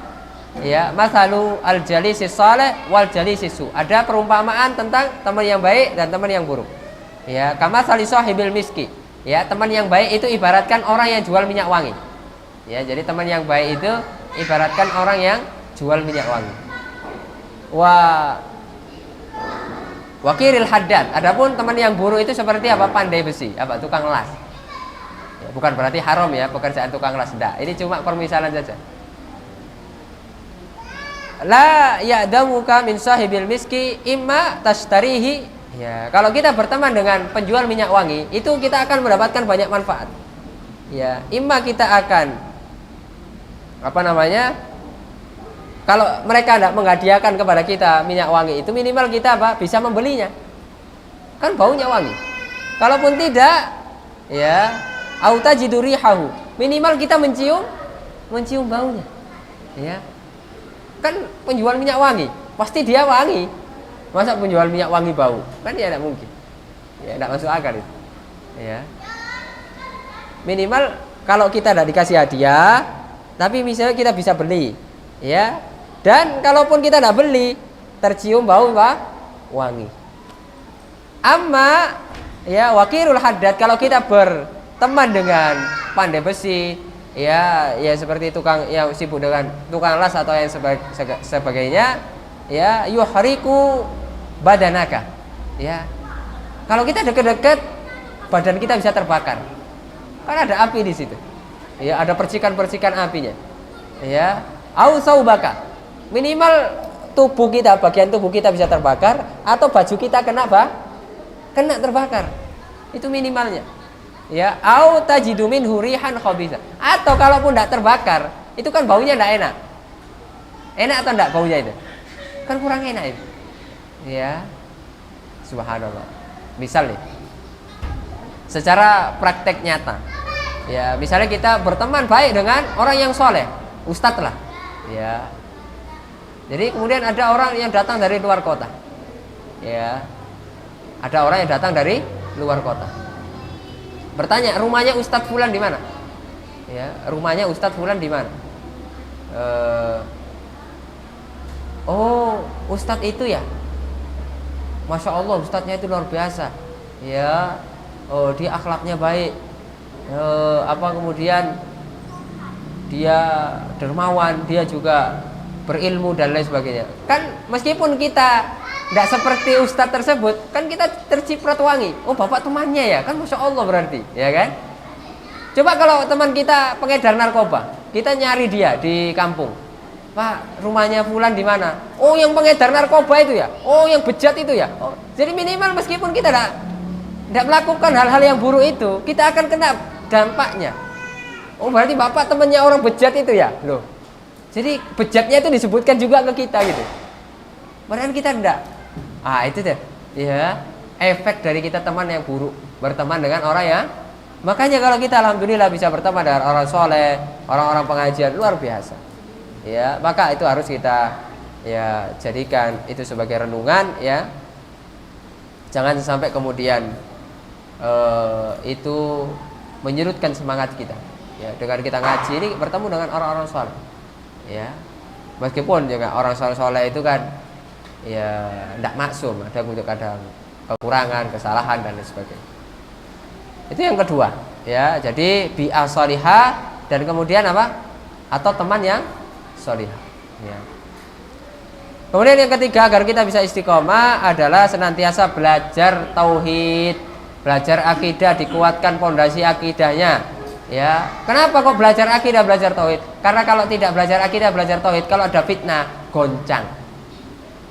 ya, mathalu al-jalisis salih wal jalisis su. Ada perumpamaan tentang teman yang baik dan teman yang buruk. Ya, kama sali sahibil miski. Ya, teman yang baik itu ibaratkan orang yang jual minyak wangi. Ya, jadi teman yang baik itu ibaratkan orang yang jual minyak wangi. Wakiril haddad. Adapun teman yang buruk itu seperti apa? Pandai besi, apa? Tukang las. Ya, bukan berarti haram ya pekerjaan tukang las, enggak. Ini cuma permisalan saja. La ya'damuka min sahibil miski imma tashtarihi. Ya, kalau kita berteman dengan penjual minyak wangi, itu kita akan mendapatkan banyak manfaat. Ya, imma kita akan kalau mereka tidak menghadiahkan kepada kita minyak wangi itu, minimal kita bisa membelinya. Kan baunya wangi. Kalaupun tidak, ya, au tajidu rihahu. Minimal kita mencium baunya. Ya. Kan penjual minyak wangi, pasti dia wangi. Masa penjual minyak wangi bau? Kan ya tidak mungkin. Ya, tidak masuk akal itu. Ya. Minimal kalau kita tidak dikasih hadiah, tapi misalnya kita bisa beli. Ya. Dan kalaupun kita tidak beli, tercium bau wangi. Amma ya wakirul haddad, kalau kita berteman dengan pandai besi, ya seperti tukang yang sibuk dengan tukang las atau yang sebagainya, ya yuhriku badanaka. Ya. Kalau kita dekat-dekat, badan kita bisa terbakar. Kan ada api di situ. Ya, ada percikan-percikan apinya. Ya, au saubaka. Minimal tubuh kita, bagian tubuh kita bisa terbakar, atau baju kita kena terbakar. Itu minimalnya. Ya, au tajidu minhu rihan khabitha. Atau kalaupun tidak terbakar, itu kan baunya tidak enak. Enak atau tidak baunya itu? Kan kurang enak itu. Ya. Subhanallah. Misal nih, secara praktek nyata, ya, misalnya kita berteman baik dengan orang yang soleh, ustadz lah, ya. Jadi kemudian ada orang yang datang dari luar kota, ya, ada orang yang datang dari luar kota, bertanya, rumahnya Ustadz Fulan di mana? Ya, rumahnya Ustadz Fulan di mana? Oh, Ustadz itu ya, Masya Allah, Ustadznya itu luar biasa, ya. Oh, dia akhlaknya baik, kemudian dia dermawan, dia juga berilmu dan lain sebagainya. Kan meskipun kita tidak seperti ustadz tersebut, kan kita terciprat wangi. Oh, bapak temannya ya, kan Masya Allah berarti, ya kan? Coba kalau teman kita pengedar narkoba, kita nyari dia di kampung. Pak, rumahnya Fulan di mana? Oh, yang pengedar narkoba itu ya. Oh, yang bejat itu ya. Oh, jadi minimal meskipun kita tidak melakukan hal-hal yang buruk itu, kita akan kena dampaknya. Oh, berarti bapak temannya orang bejat itu ya, loh. Jadi bejatnya itu disebutkan juga ke kita gitu. Padahal kita enggak. Itu deh. Ya, efek dari kita teman yang buruk, berteman dengan orang yang. Makanya kalau kita alhamdulillah bisa berteman dengan orang soleh, orang-orang pengajian, luar biasa. ya maka itu harus kita ya jadikan itu sebagai renungan ya. Jangan sampai kemudian itu menyurutkan semangat kita. Ya, dengan kita ngaji ini bertemu dengan orang-orang soleh. Ya, meskipun juga orang soleh itu kan ya tidak maksum, ada kadang kekurangan, kesalahan dan lain sebagainya. Itu yang kedua. Ya, jadi bi'ah solihah dan kemudian apa? Atau teman yang solihah. Ya. Kemudian yang ketiga agar kita bisa istiqomah adalah senantiasa belajar tauhid, belajar akidah, dikuatkan pondasi akidahnya. Ya, kenapa kok belajar akidah, belajar tauhid? Karena kalau tidak belajar akidah, belajar tauhid, kalau ada fitnah, goncang.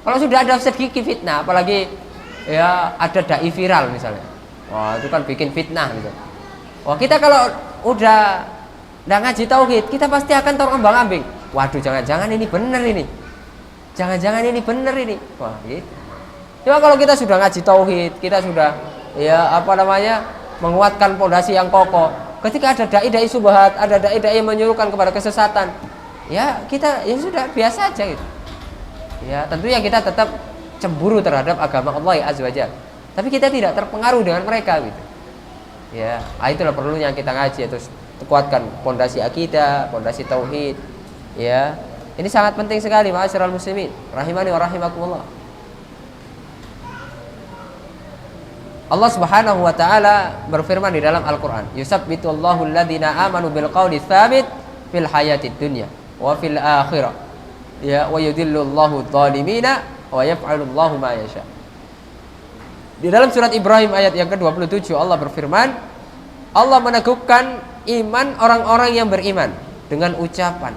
Kalau sudah ada sedikit fitnah, apalagi ya ada dai viral misalnya, wah itu kan bikin fitnah misalnya. Wah kita kalau udah ngaji tauhid, kita pasti akan terombang-ambing. Waduh, jangan-jangan ini benar ini. Jangan-jangan ini benar ini. Wah, gitu. Cuma kalau kita sudah ngaji tauhid, kita sudah ya menguatkan pondasi yang kokoh. Ketika ada dai subhat, ada dai yang menyuruhkan kepada kesesatan, ya kita ya sudah biasa aja gitu. Ya, tentunya kita tetap cemburu terhadap agama Allah Azza wa Jalla. Tapi kita tidak terpengaruh dengan mereka gitu. Ya, itulah perlunya kita ngaji, terus kuatkan pondasi akidah, pondasi tauhid. Ya. Ini sangat penting sekali ma'asyiral muslimin rahimani wa rahimakumullah. Allah Subhanahu wa taala berfirman di dalam Al-Qur'an, "Yusabbitullahu alladziina aamanu bil qawli tsabit fil hayatid dunya wa fil akhirah." Ya, wa yudhillullahu adh-dhalimina wa yaf'alullahu ma yasha. Di dalam surat Ibrahim ayat yang ke-27 Allah berfirman, Allah meneguhkan iman orang-orang yang beriman dengan ucapan,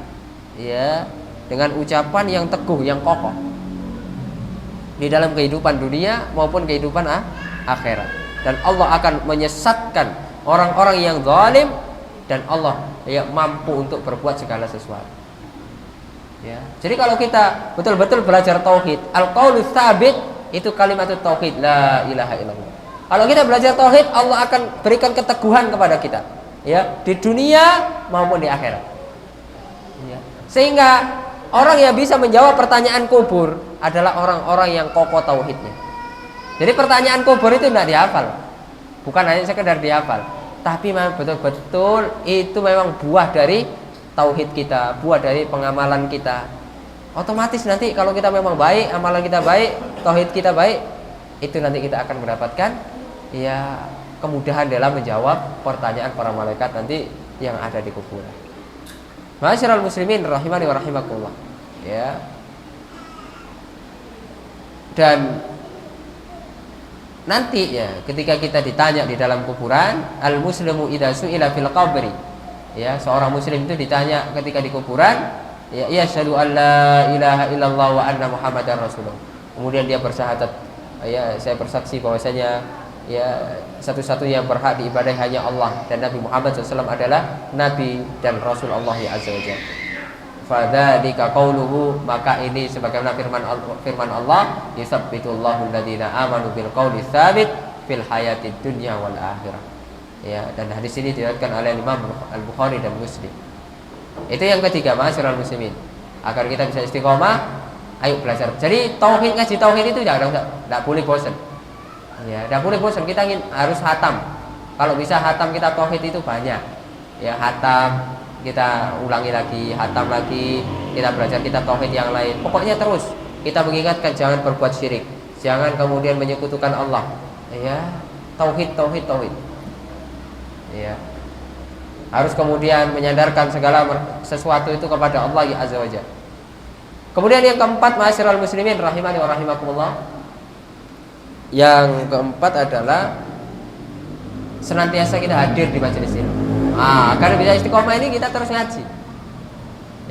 ya, dengan ucapan yang teguh, yang kokoh di dalam kehidupan dunia maupun kehidupan akhirat. Dan Allah akan menyesatkan orang-orang yang zalim dan Allah ya mampu untuk berbuat segala sesuatu. Ya. Jadi kalau kita betul-betul belajar tauhid, al-qaulus tsabit itu kalimat tauhid la ilaha illallah. Kalau kita belajar tauhid, Allah akan berikan keteguhan kepada kita, ya, di dunia maupun di akhirat. Ya. Sehingga orang yang bisa menjawab pertanyaan kubur adalah orang-orang yang kokoh tauhidnya. Jadi pertanyaan kubur itu tidak dihafal, bukan hanya sekedar dihafal, tapi memang betul-betul itu memang buah dari tauhid kita, buah dari pengamalan kita. Otomatis nanti kalau kita memang baik, amalan kita baik, tauhid kita baik, itu nanti kita akan mendapatkan ya kemudahan dalam menjawab pertanyaan para malaikat nanti yang ada di kuburan. Ma'asyiral muslimin rahimani wa rahimakumullah. Ya. Dan nanti ya ketika kita ditanya di dalam kuburan, al muslimu idza su'ila fil qabri. Ya, seorang muslim itu ditanya ketika di kuburan, ya asyhadu an la ilaha illallah wa anna muhammadar rasulullah. Kemudian dia bersyahadat, ya saya bersaksi bahwasanya ya satu-satunya yang berhak diibadahi hanya Allah dan Nabi Muhammad SAW adalah Nabi dan Rasul Allah Azza wa Jalla. Fadzalika qauluhu, maka ini sebagaimana firman Allah, yusabbitullahu alladziina aamanu bil qauli tsabit fil hayatid dunya wal akhirah. Ya, dan hadis ini diriwayatkan oleh Imam Al-Bukhari dan Muslim. Itu yang ketiga, ma'asyiral muslimin. Agar kita bisa istiqomah, ayo belajar. Jadi tauhid, ngaji tauhid itu tidak boleh bosan. Ya, tidak boleh bosan. Kita harus hatam. Kalau bisa hatam kita tauhid itu banyak. Ya, hatam, kita ulangi lagi, hatam lagi, kita belajar kita tauhid yang lain. Pokoknya terus kita mengingatkan jangan berbuat syirik, jangan kemudian menyekutukan Allah. Ya, tauhid. Ya. Harus kemudian menyandarkan segala sesuatu itu kepada Allah Azza wa Jalla. Kemudian yang keempat, ma'asyiral muslimin rahimani wa rahimakumullah. Yang keempat adalah senantiasa kita hadir di majelis ini. Karena bisa istiqomah ini kita terus ngaji.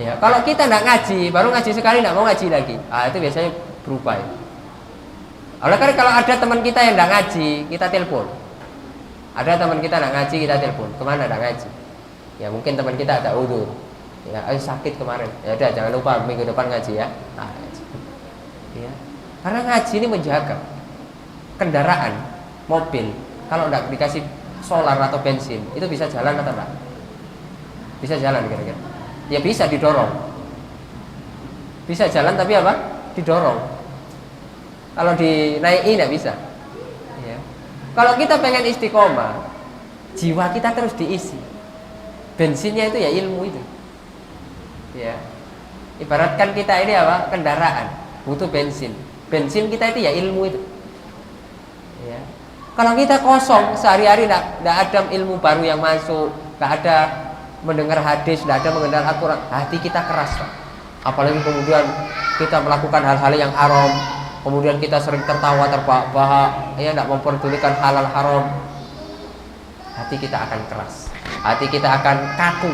Ya, kalau kita tidak ngaji, baru ngaji sekali tidak mau ngaji lagi. Itu biasanya berubah. Ya. Oleh karena kalau ada teman kita yang tidak ngaji, kita telepon. Ada teman kita tidak ngaji, kita telepon. Kemana tidak ngaji? Ya mungkin teman kita ada udzur. Ya, sakit kemarin. Ya udah jangan lupa minggu depan ngaji ya. Ngaji. Ya. Karena ngaji ini menjaga kendaraan, mobil. Kalau tidak dikasih solar atau bensin, itu bisa jalan atau tidak? Bisa jalan kira-kira. Ya bisa didorong. Bisa jalan tapi apa? Didorong. Kalau dinaiki tidak bisa. Ya. Kalau kita pengen istiqomah, jiwa kita terus diisi. Bensinnya itu ya ilmu itu. Ya. Ibaratkan kita ini apa? Kendaraan, butuh bensin. Bensin kita itu ya ilmu itu. Ya. Kalau kita kosong sehari-hari tidak ada ilmu baru yang masuk, tidak ada mendengar hadis, tidak ada mengenal Al-Quran, hati kita keras. Apalagi kemudian kita melakukan hal-hal yang haram, kemudian kita sering tertawa terbahak-bahak, ya tidak memperdulikan halal haram, hati kita akan keras, hati kita akan kaku.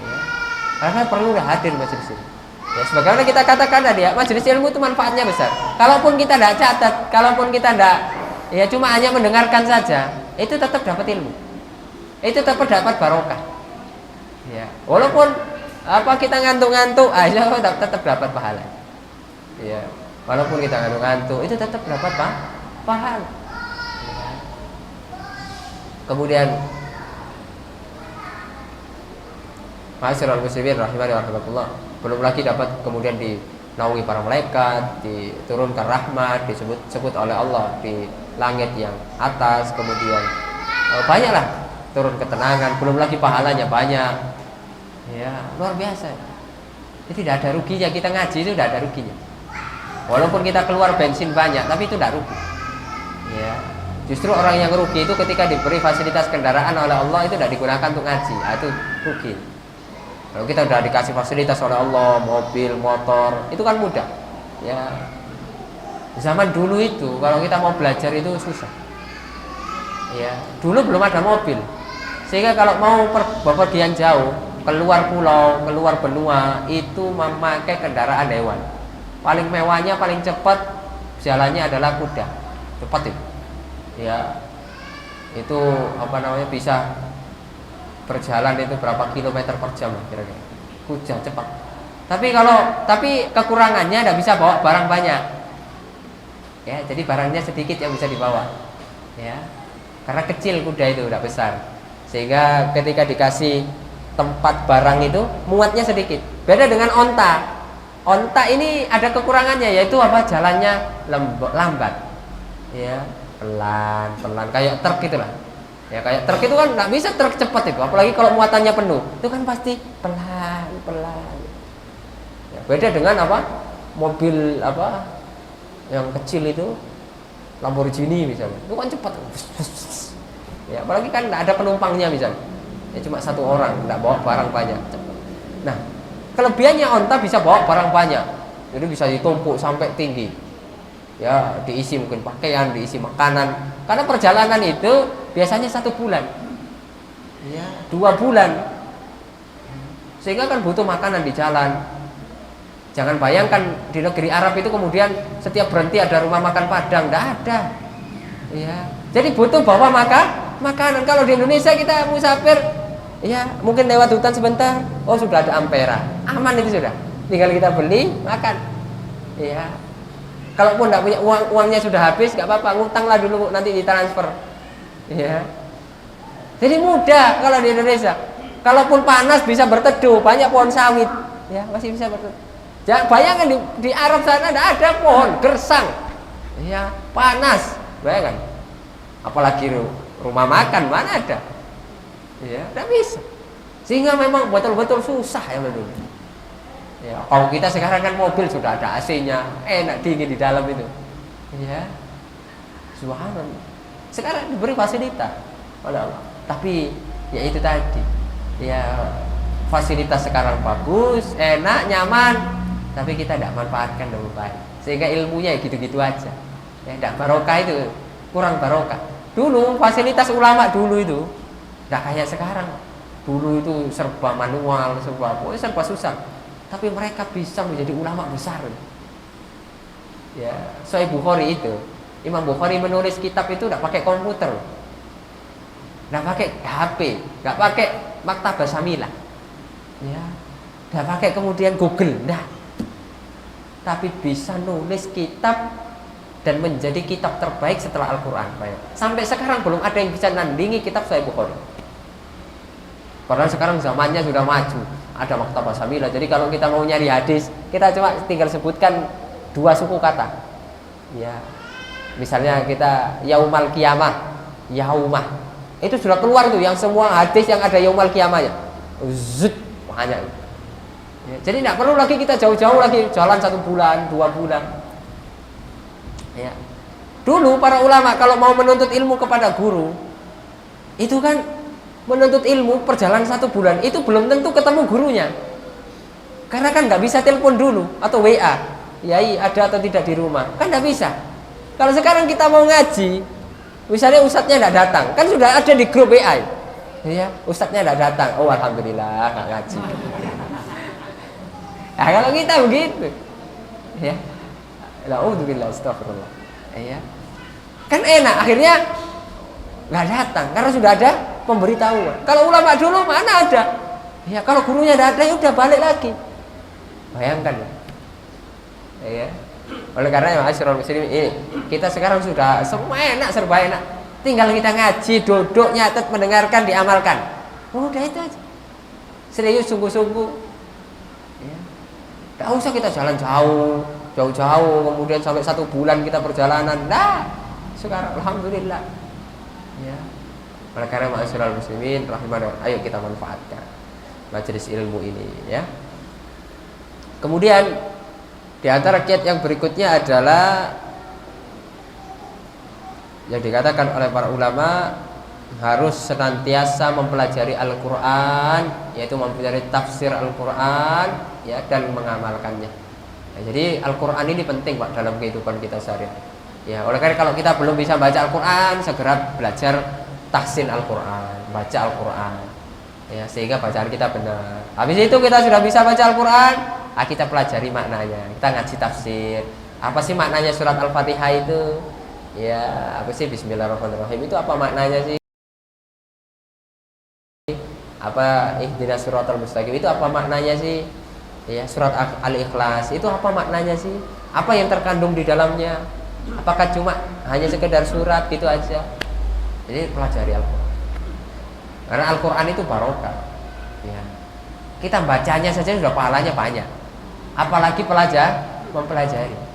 Ya. Karena perlu hadir majelis ini. Ya, sebagaimana kita katakan tadi ya, majelis ilmu itu manfaatnya besar. Kalaupun kita tidak catat, kalaupun kita tidak, ya cuma hanya mendengarkan saja, itu tetap dapat ilmu. Itu tetap dapat barokah. Ya, walaupun apa kita ngantuk-ngantuk, tetap dapat pahala. Ya, walaupun kita ngantuk-ngantuk, itu tetap dapat pahala. Ya. Kemudian, ma'asyiral muslimin rahimani wa rahimakumullah, belum lagi dapat kemudian dinaungi para malaikat, diturunkan rahmat, disebut oleh Allah di langit yang atas, kemudian banyaklah turun ketenangan, belum lagi pahalanya banyak. Ya, luar biasa. Jadi tidak ada ruginya kita ngaji, itu tidak ada ruginya. Walaupun kita keluar bensin banyak, tapi itu tidak rugi. Ya, justru orang yang rugi itu ketika diberi fasilitas kendaraan oleh Allah itu tidak digunakan untuk ngaji, itu rugi. Kalau kita sudah dikasih fasilitas oleh Allah, mobil, motor, itu kan mudah. Ya, zaman dulu itu kalau kita mau belajar itu susah. Ya, dulu belum ada mobil, sehingga kalau mau bepergian jauh, keluar pulau, keluar benua, itu memakai kendaraan hewan. Paling mewahnya, paling cepat jalannya adalah kuda. Cepat itu. Ya. Itu apa namanya, bisa berjalan itu berapa kilometer per jam kira-kira. Kuda cepat. Tapi kekurangannya tidak bisa bawa barang banyak. Ya, jadi barangnya sedikit yang bisa dibawa. Ya. Karena kecil kuda itu, tidak besar. Sehingga ketika dikasih tempat barang itu muatnya sedikit. Beda dengan onta. Onta ini ada kekurangannya, yaitu apa? Jalannya lambat. Ya, pelan kayak truk itulah. Ya, kayak truk itu kan nggak bisa truk cepat itu, apalagi kalau muatannya penuh. Itu kan pasti pelan. Ya, beda dengan apa? Mobil apa? Yang kecil itu, Lamborghini misalnya. Itu kan cepat. Ya, apalagi kan nggak ada penumpangnya misalnya. Ya, cuma satu orang, tidak bawa barang banyak. Nah, kelebihannya onta bisa bawa barang banyak, jadi bisa ditumpuk sampai tinggi. Ya, diisi mungkin pakaian, diisi makanan. Karena perjalanan itu biasanya 1 bulan, ya 2 bulan, sehingga kan butuh makanan di jalan. Jangan bayangkan di negeri Arab itu kemudian setiap berhenti ada rumah makan Padang, tidak ada. Ya, jadi butuh bawa makanan. Kalau di Indonesia kita musafir, ya mungkin lewat hutan sebentar, oh sudah ada Ampera, aman itu sudah, tinggal kita beli makan. Ya, kalaupun tidak punya uangnya sudah habis, nggak apa-apa, ngutanglah dulu nanti ditransfer. Ya, jadi mudah kalau di Indonesia. Kalaupun panas bisa berteduh, banyak pohon sawit, ya masih bisa berteduh. Jangan bayangkan di Arab sana tidak ada pohon gersang, ya panas, bayangkan. Apalagi rumah makan mana ada. Ya, tidak bisa. Sehingga memang betul-betul susah ya betul. Ya, kalau kita sekarang kan mobil sudah ada AC-nya, enak dingin di dalam itu. Ya. Subhanallah. Sekarang diberi fasilitas oleh Allah. Tapi ya itu tadi. Ya, fasilitas sekarang bagus, enak, nyaman, tapi kita tidak manfaatkan dengan baik. Sehingga ilmunya ya gitu-gitu aja. Ya, tidak barokah itu, kurang barokah. Dulu fasilitas ulama dulu itu tidak kayak sekarang. Dulu itu serba manual, serba susah. Tapi mereka bisa menjadi ulama besar. Ya, Sahih Bukhari itu, Imam Bukhari menulis kitab itu tidak pakai komputer, tidak pakai HP, tidak pakai maktabah Samilah, ya, tidak pakai kemudian Google, tidak. Tapi bisa nulis kitab dan menjadi kitab terbaik setelah Al-Quran. Sampai sekarang belum ada yang bisa nandingi kitab Sahih Bukhari. Padahal sekarang zamannya sudah maju, ada maktabah Samila. Jadi kalau kita mau nyari hadis, kita cuma tinggal sebutkan 2 suku kata. Ya. Misalnya kita yaumal qiyamah, yaumah. Itu sudah keluar tuh yang semua hadis yang ada yaumal qiyamahnya. Zut, banyak. Ya, jadi tidak perlu lagi kita jauh-jauh lagi jalan 1 bulan, 2 bulan. Ya. Dulu para ulama kalau mau menuntut ilmu kepada guru, itu kan menuntut ilmu perjalanan 1 bulan, itu belum tentu ketemu gurunya. Karena kan nggak bisa telepon dulu atau WA. Yai ada atau tidak di rumah, kan nggak bisa. Kalau sekarang kita mau ngaji, misalnya ustadznya nggak datang, kan sudah ada di grup WA. Ya, ustadznya nggak datang, oh alhamdulillah nggak ngaji. Nah kalau kita begitu, ya, alhamdulillah, astagfirullah, ya, kan enak. Akhirnya nggak datang karena sudah ada pemberitahuan. Kalau ulama dulu mana ada? Ya kalau gurunya nggak ada, ya udah balik lagi. Bayangkan ya. Ya. Oleh karena ya Ma'asyiral muslimin, ini kita sekarang sudah semua enak, serba enak. Tinggal kita ngaji, duduk, nyatet, mendengarkan, diamalkan. Udah itu aja. Serius, sungguh-sungguh. Ya. Tidak usah kita jalan jauh-jauh, kemudian sampai 1 bulan kita perjalanan. Nah, sekarang alhamdulillah. Ya. Oleh karena Ma'asyiral muslimin rahimahullah, ayo kita manfaatkan majelis ilmu ini, ya. Kemudian di antara kiat yang berikutnya adalah yang dikatakan oleh para ulama, harus senantiasa mempelajari Al-Quran, yaitu mempelajari tafsir Al-Quran, ya, dan mengamalkannya. Ya, jadi Al-Quran ini penting Pak dalam kehidupan kita sehari-hari. Ya, oleh karena kalau kita belum bisa baca Al-Quran, segera belajar tahsin Al-Quran, baca Al-Quran, ya, sehingga bacaan kita benar. Habis itu kita sudah bisa baca Al-Quran, kita pelajari maknanya, kita ngaji tafsir. Apa sih maknanya surat Al-Fatihah itu? Ya, apa sih Bismillahirrahmanirrahim itu apa maknanya sih? Apa ihdinas siratal mustaqim itu apa maknanya sih? Ya, surat Al-Ikhlas itu apa maknanya sih? Apa yang terkandung di dalamnya? Apakah cuma hanya sekedar surat gitu aja? Jadi pelajari Al-Quran. Karena Al-Quran itu barokah. Ya. Kita bacanya saja sudah pahalanya banyak. Apalagi mempelajari.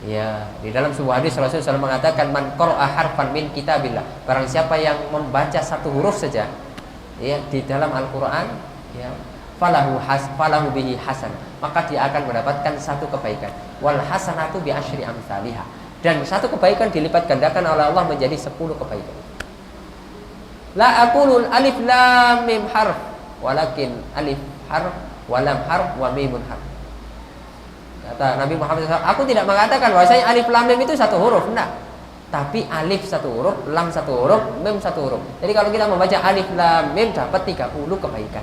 Ya, di dalam sebuah hadis Rasulullah SAW mengatakan, man qara'a harfan min kitabillah. Barang siapa yang membaca 1 huruf saja, ya, di dalam Al-Quran, ya, falahu bihi hasan, maka dia akan mendapatkan 1 kebaikan. Wal hasanatu bi asyri amsalihha. Dan 1 kebaikan dilipat gandakan oleh Allah menjadi 10 kebaikan. La aqulul alif lam mim harf, walakin alif harf wa lam harf wa mimun harf. Kata Nabi Muhammad SAW, aku tidak mengatakan bahwasanya alif lam mim itu 1 huruf, enggak. Tapi alif 1 huruf, lam 1 huruf, mim 1 huruf. Jadi kalau kita membaca alif lam mim dapat 30 kebaikan.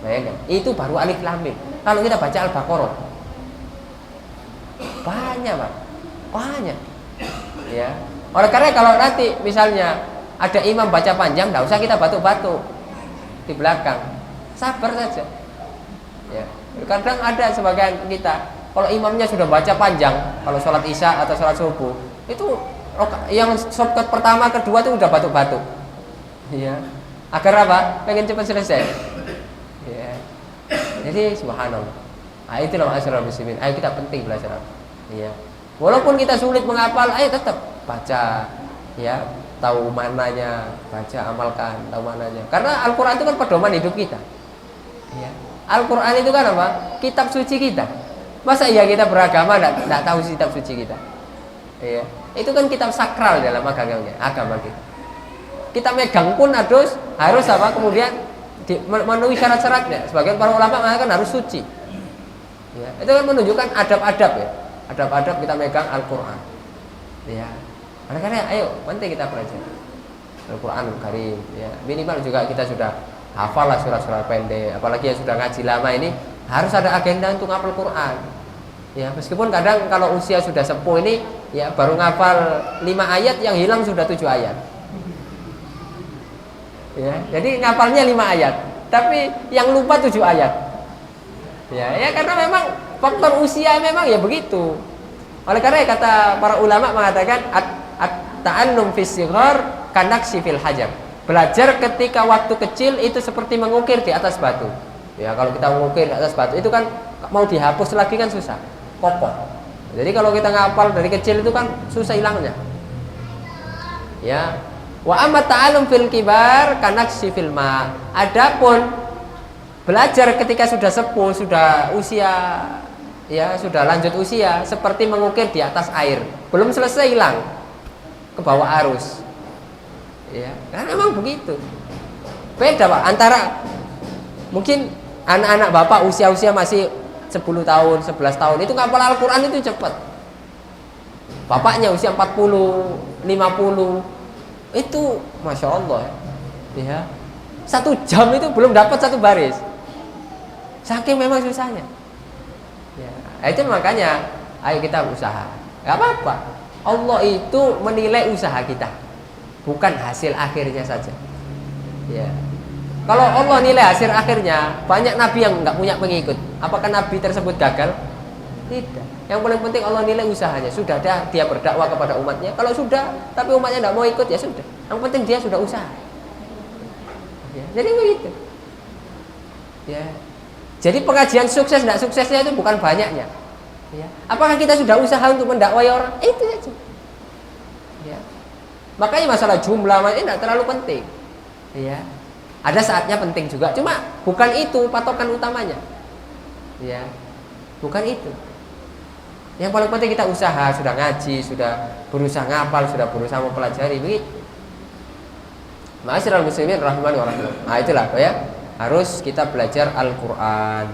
Bayangkan, itu baru alif lam mim. Kalau kita baca Al-Baqarah, banyak Pak, banyak. Ya. Oleh karena kalau nanti misalnya ada imam baca panjang, enggak usah kita batuk-batuk di belakang, sabar saja. Ya. Kadang ada sebagian kita, kalau imamnya sudah baca panjang, kalau sholat isya atau sholat subuh, itu yang sholat pertama, kedua itu udah batuk-batuk. Ya. Agar apa? Pengen cepat selesai. Ya. Jadi subhanallah. Nah, itulah Ma'asyiral muslimin. Ayo kita penting belajar. Ya. Walaupun kita sulit menghafal, ayo tetap baca. Ya. Tahu maknanya, baca, amalkan, tahu maknanya. Karena Al-Quran itu kan pedoman hidup kita. Ya. Al-Quran itu kan apa? Kitab suci kita. Masa iya kita beragama tidak tahu kitab suci kita? Ya. Itu kan kitab sakral dalam agama kita. Kita megang pun harus apa? Kemudian memenuhi syarat-syaratnya. Sebagian para ulama mengatakan harus suci. Ya. Itu kan menunjukkan adab-adab ya. Adab-adab kita megang Al-Quran. Ya. Karena ayo penting kita pelajari Al-Quran Karim. Ya. Minimal juga kita sudah hafal lah surat-surat pendek. Apalagi yang sudah ngaji lama ini harus ada agenda untuk ngapal Quran. Ya, meskipun kadang kalau usia sudah sepuh ini ya baru ngapal 5 ayat, yang hilang sudah 7 ayat. Ya, jadi ngapalnya 5 ayat, tapi yang lupa 7 ayat. Ya karena memang faktor usia memang ya begitu. Oleh karena kata para ulama mengatakan at-ta'allum fis sighar kanaksi fil hajar. Belajar ketika waktu kecil itu seperti mengukir di atas batu. Ya, kalau kita mengukir di atas batu itu kan mau dihapus lagi kan susah, kokoh. Jadi kalau kita ngapal dari kecil itu kan susah hilangnya. Ya. Wa amma ta'allum fil kibar kanaksi fil ma. Adapun belajar ketika sudah sepuh, sudah usia, ya sudah lanjut usia, seperti mengukir di atas air, belum selesai hilang, ke bawah arus. Ya, karena memang begitu. Beda Pak, antara mungkin anak-anak Bapak usia-usia masih 10 tahun, 11 tahun, itu ngapal Al-Quran itu cepat. Bapaknya usia 40, 50, itu Masya Allah ya. 1 jam itu belum dapat 1 baris. Saking memang susahnya ya. Itu makanya ayo kita usaha, gak apa-apa. Allah itu menilai usaha kita, bukan hasil akhirnya saja ya. Kalau Allah nilai hasil akhirnya, banyak nabi yang nggak punya pengikut, apakah nabi tersebut gagal? Tidak. Yang paling penting Allah nilai usahanya. Sudah ada dia berdakwah kepada umatnya. Kalau sudah, tapi umatnya tidak mau ikut, ya sudah. Yang penting dia sudah usaha ya. Jadi begitu ya. Jadi pengajian sukses tidak suksesnya itu bukan banyaknya ya. Apakah kita sudah usaha untuk mendakwai orang? Itu saja ya. Makanya masalah jumlah ini tidak terlalu penting ya. Ada saatnya penting juga, cuma bukan itu patokan utamanya ya. Bukan itu. Yang paling penting kita usaha, sudah ngaji, sudah berusaha ngapal, sudah berusaha mempelajari begitu. Ma'asyiral muslimin rahimani wa rahimakumullah. Nah, itulah ya. Harus kita belajar Al-Qur'an.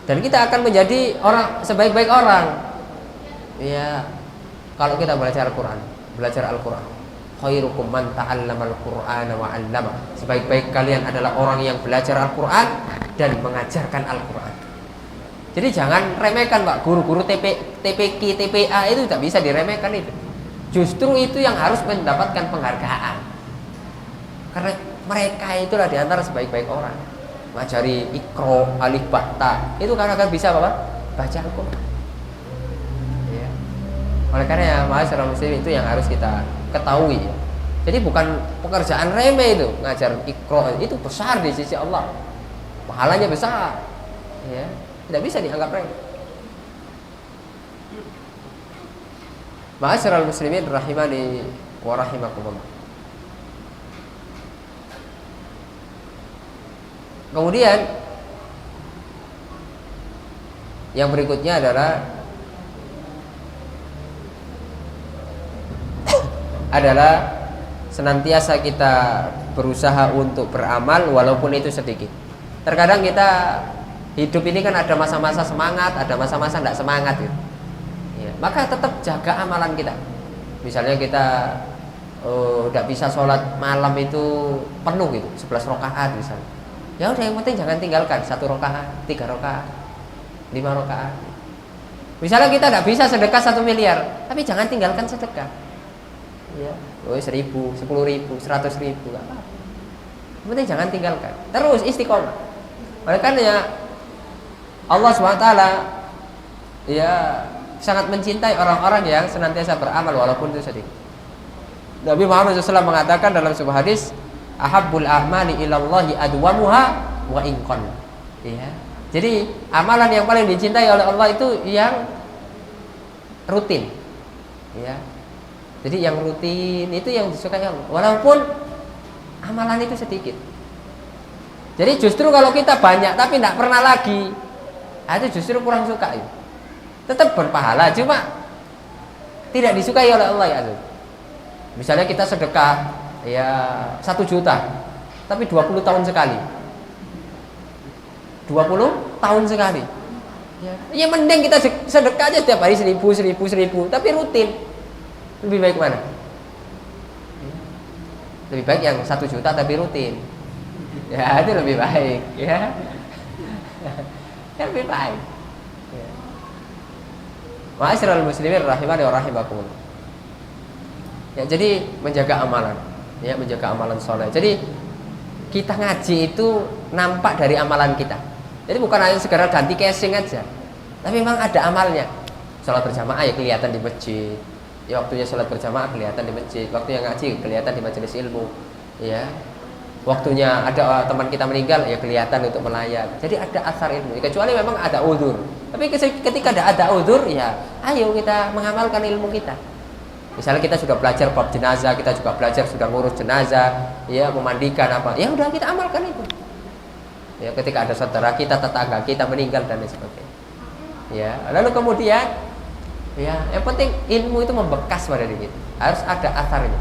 Dan kita akan menjadi orang sebaik-baik orang. Ya, kalau kita belajar Al-Qur'an, khairukum man ta'allamal Qur'ana wa 'allama. Sebaik-baik kalian adalah orang yang belajar Al-Qur'an dan mengajarkan Al-Qur'an. Jadi jangan remehkan Pak, guru-guru TPQ, TPA itu tidak bisa diremehkan itu. Justru itu yang harus mendapatkan penghargaan. Karena mereka itulah diantara sebaik-baik orang. Ngajari Iqra, alif, ba, ta. Itu karena kan bisa Bapak baca Al-Qur'an. Ya. Oleh karena ya, ma'asyiral muslimin, itu yang harus kita ketahui. Jadi bukan pekerjaan remeh itu, ngajar Iqra itu besar di sisi Allah. Pahalanya besar. Ya. Tidak bisa dianggap remeh. Ma'asyiral muslimin rahimani wa rahimakumullah. Kemudian yang berikutnya adalah senantiasa kita berusaha untuk beramal walaupun itu sedikit. Terkadang kita hidup ini kan ada masa-masa semangat, ada masa-masa tidak semangat gitu. Ya, maka tetap jaga amalan kita. Misalnya kita tidak bisa sholat malam itu penuh gitu, 11 rakaat misalnya. Ya udah, yang penting jangan tinggalkan 1 rakaat, 3 rakaat, 5 rakaat. Misalnya kita tidak bisa sedekah 1 miliar, tapi jangan tinggalkan sedekah. Ya, 1.000, 10.000, 100.000, gak apa-apa. Yang penting jangan tinggalkan. Terus istiqomah. Oleh karena Allah SWT ya sangat mencintai orang-orang yang senantiasa beramal walaupun itu sedikit. Nabi Muhammad SAW mengatakan dalam sebuah hadis, ahabbul a'mali ilallahi adwamuha wa in qalla. Ya. Jadi amalan yang paling dicintai oleh Allah itu yang rutin. Ya. Jadi yang rutin itu yang disukai Allah walaupun amalan itu sedikit. Jadi justru kalau kita banyak tapi tidak pernah lagi, itu justru kurang suka itu. Tetap berpahala cuma tidak disukai oleh Allah ya. Misalnya kita sedekah ya 1 juta tapi 20 tahun sekali. 20 tahun sekali. Ya mending kita sedekah aja setiap hari 1.000 tapi rutin. Lebih baik mana? Lebih baik yang 1 juta tapi rutin. Ya itu lebih baik ya. Lebih baik. Ma'asyiral muslimin rahimani wa rahimakumullah. Ya, jadi menjaga amalan, ya menjaga amalan soleh. Jadi kita ngaji itu nampak dari amalan kita. Jadi bukan hanya sekedar ganti casing aja, tapi memang ada amalnya. Salat berjamaah ya kelihatan di masjid, Ya waktunya sholat berjamaah kelihatan di masjid, waktunya ngaji kelihatan di majelis ilmu, ya. Waktunya ada teman kita meninggal ya kelihatan untuk melayat. Jadi ada asar ilmu. Kecuali memang ada uzur. Tapi ketika ada uzur ya ayo kita mengamalkan ilmu kita. Misalnya kita sudah belajar bab jenazah, kita juga belajar sudah ngurus jenazah, ya memandikan apa. Ya udah kita amalkan itu. Ya ketika ada saudara kita, tetangga kita meninggal dan lain sebagainya. Ya, lalu kemudian ya yang penting ilmu itu membekas pada diri kita. Harus ada asarnya.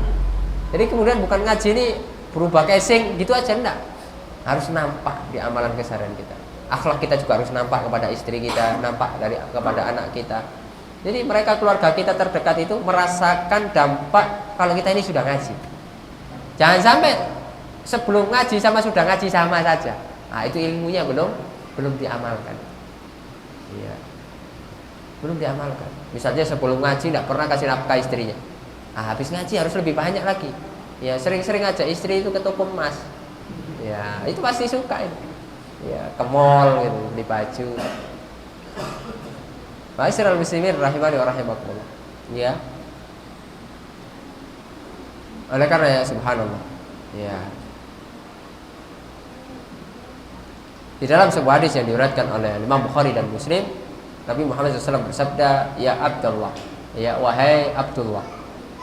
Jadi kemudian bukan ngaji ini berubah casing gitu aja, enggak. Harus nampak di amalan keseharian kita. Akhlak kita juga harus nampak kepada istri kita, nampak kepada anak kita. Jadi mereka keluarga kita terdekat itu merasakan dampak kalau kita ini sudah ngaji. Jangan sampai sebelum ngaji sama sudah ngaji sama saja. Nah, itu ilmunya belum diamalkan. Iya. Belum diamalkan. Misalnya sebelum ngaji tidak pernah kasih nafkah istrinya. Nah, habis ngaji harus lebih banyak lagi. Ya sering-sering ajak istri itu ke toko emas. Ya itu pasti suka itu. Ya ke mall gitu, beli baju. Ma'asyiral muslimin rahimani wa rahimakumullah. Ya. Oleh karena ya subhanallah. Ya. Di dalam sebuah hadis yang diriwayatkan oleh Imam Bukhari dan Muslim, Nabi Muhammad SAW bersabda, ya Abdullah, ya wahai Abdullah,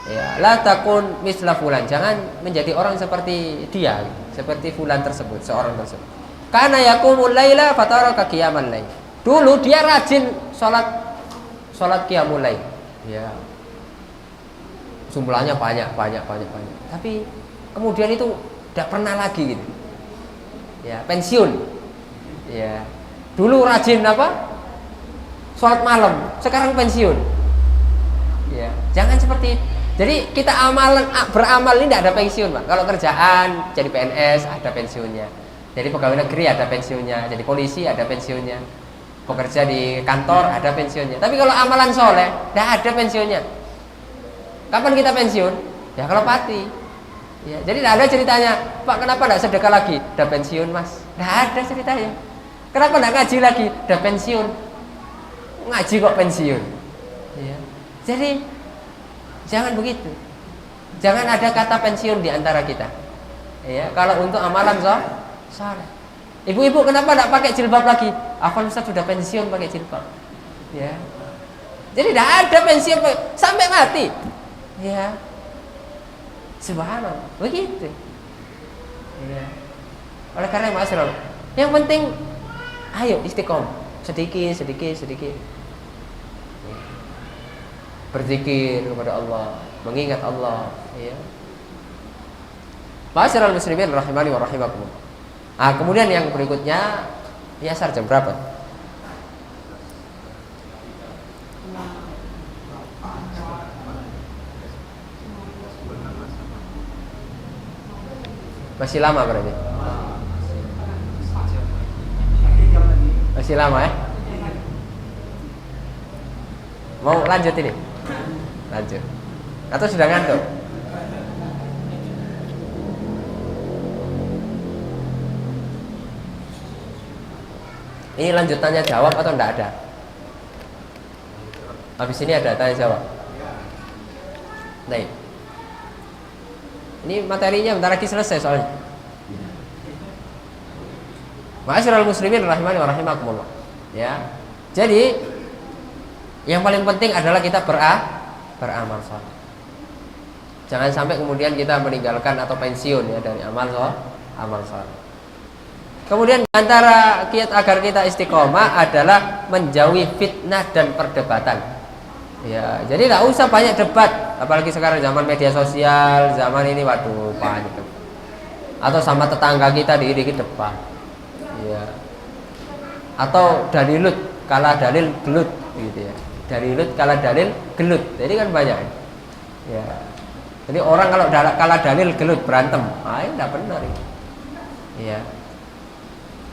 ya la takun misla fulan, jangan menjadi orang seperti dia, seperti fulan tersebut, seorang tersebut. Karena yaqumul laila fataraka qiyamal lail. Dulu dia rajin salat qiyamul lail. Ya. Jumlahnya banyak. Tapi kemudian itu tidak pernah lagi gitu. Ya, pensiun. Ya. Dulu rajin apa? Salat malam, sekarang pensiun. Ya, jangan seperti itu. Jadi kita beramal ini tidak ada pensiun, Pak. Kalau kerjaan jadi PNS ada pensiunnya. Jadi pegawai negeri ada pensiunnya, jadi polisi ada pensiunnya. Bekerja di kantor ada pensiunnya. Tapi kalau amalan soleh tidak ada pensiunnya. Kapan kita pensiun? Ya kalau pati. Ya, jadi tidak ada ceritanya, Pak kenapa tidak sedekah lagi? Udah pensiun Mas. Tidak ada ceritanya. Kenapa tidak ngaji lagi? Udah pensiun. Ngaji kok pensiun. Ya. Jadi jangan begitu. Jangan ada kata pensiun di antara kita. Ya, kalau untuk amalan soleh. Ibu-ibu kenapa tidak pakai jilbab lagi? Afwan Ustaz sudah pensiun pakai jilbab. Ya. Jadi tidak ada pensiun sampai mati. Ya. Subhanallah. Begitu. Ya. Oleh karena masalah. Yang penting ayo istiqomah. Sedikit. Berzikir kepada Allah, mengingat Allah, ya. Ma'asyiral muslimin rahimani wa rahimakumullah. Ah, kemudian yang berikutnya, ya asar jam berapa? Masih lama berarti? Masih lama ya? Mau lanjut ini? Lanjut. Atau sudah ngantuk? Ini lanjut tanya jawab atau enggak ada? Habis ini ada tanya jawab. Nah, ini materinya bentar lagi selesai soalnya. Ma'asyiral muslimin rahimani wa rahimakumullah. Ya. Jadi yang paling penting adalah kita beramal saleh. Jangan sampai kemudian kita meninggalkan atau pensiun ya dari amal saleh. Kemudian antara kiat agar kita istiqomah adalah menjauhi fitnah dan perdebatan. Ya, jadi tidak usah banyak debat, apalagi sekarang zaman media sosial, zaman ini waduh banyak. Atau sama tetangga kita dikit-dikit debat. Ya. Atau dalilut kalah dalil gelut gitu ya. Dalilut kalah dalil gelut. Jadi kan banyak. Ya. Jadi orang kalau kalah dalil gelut berantem, ini tidak benar ini. Ya.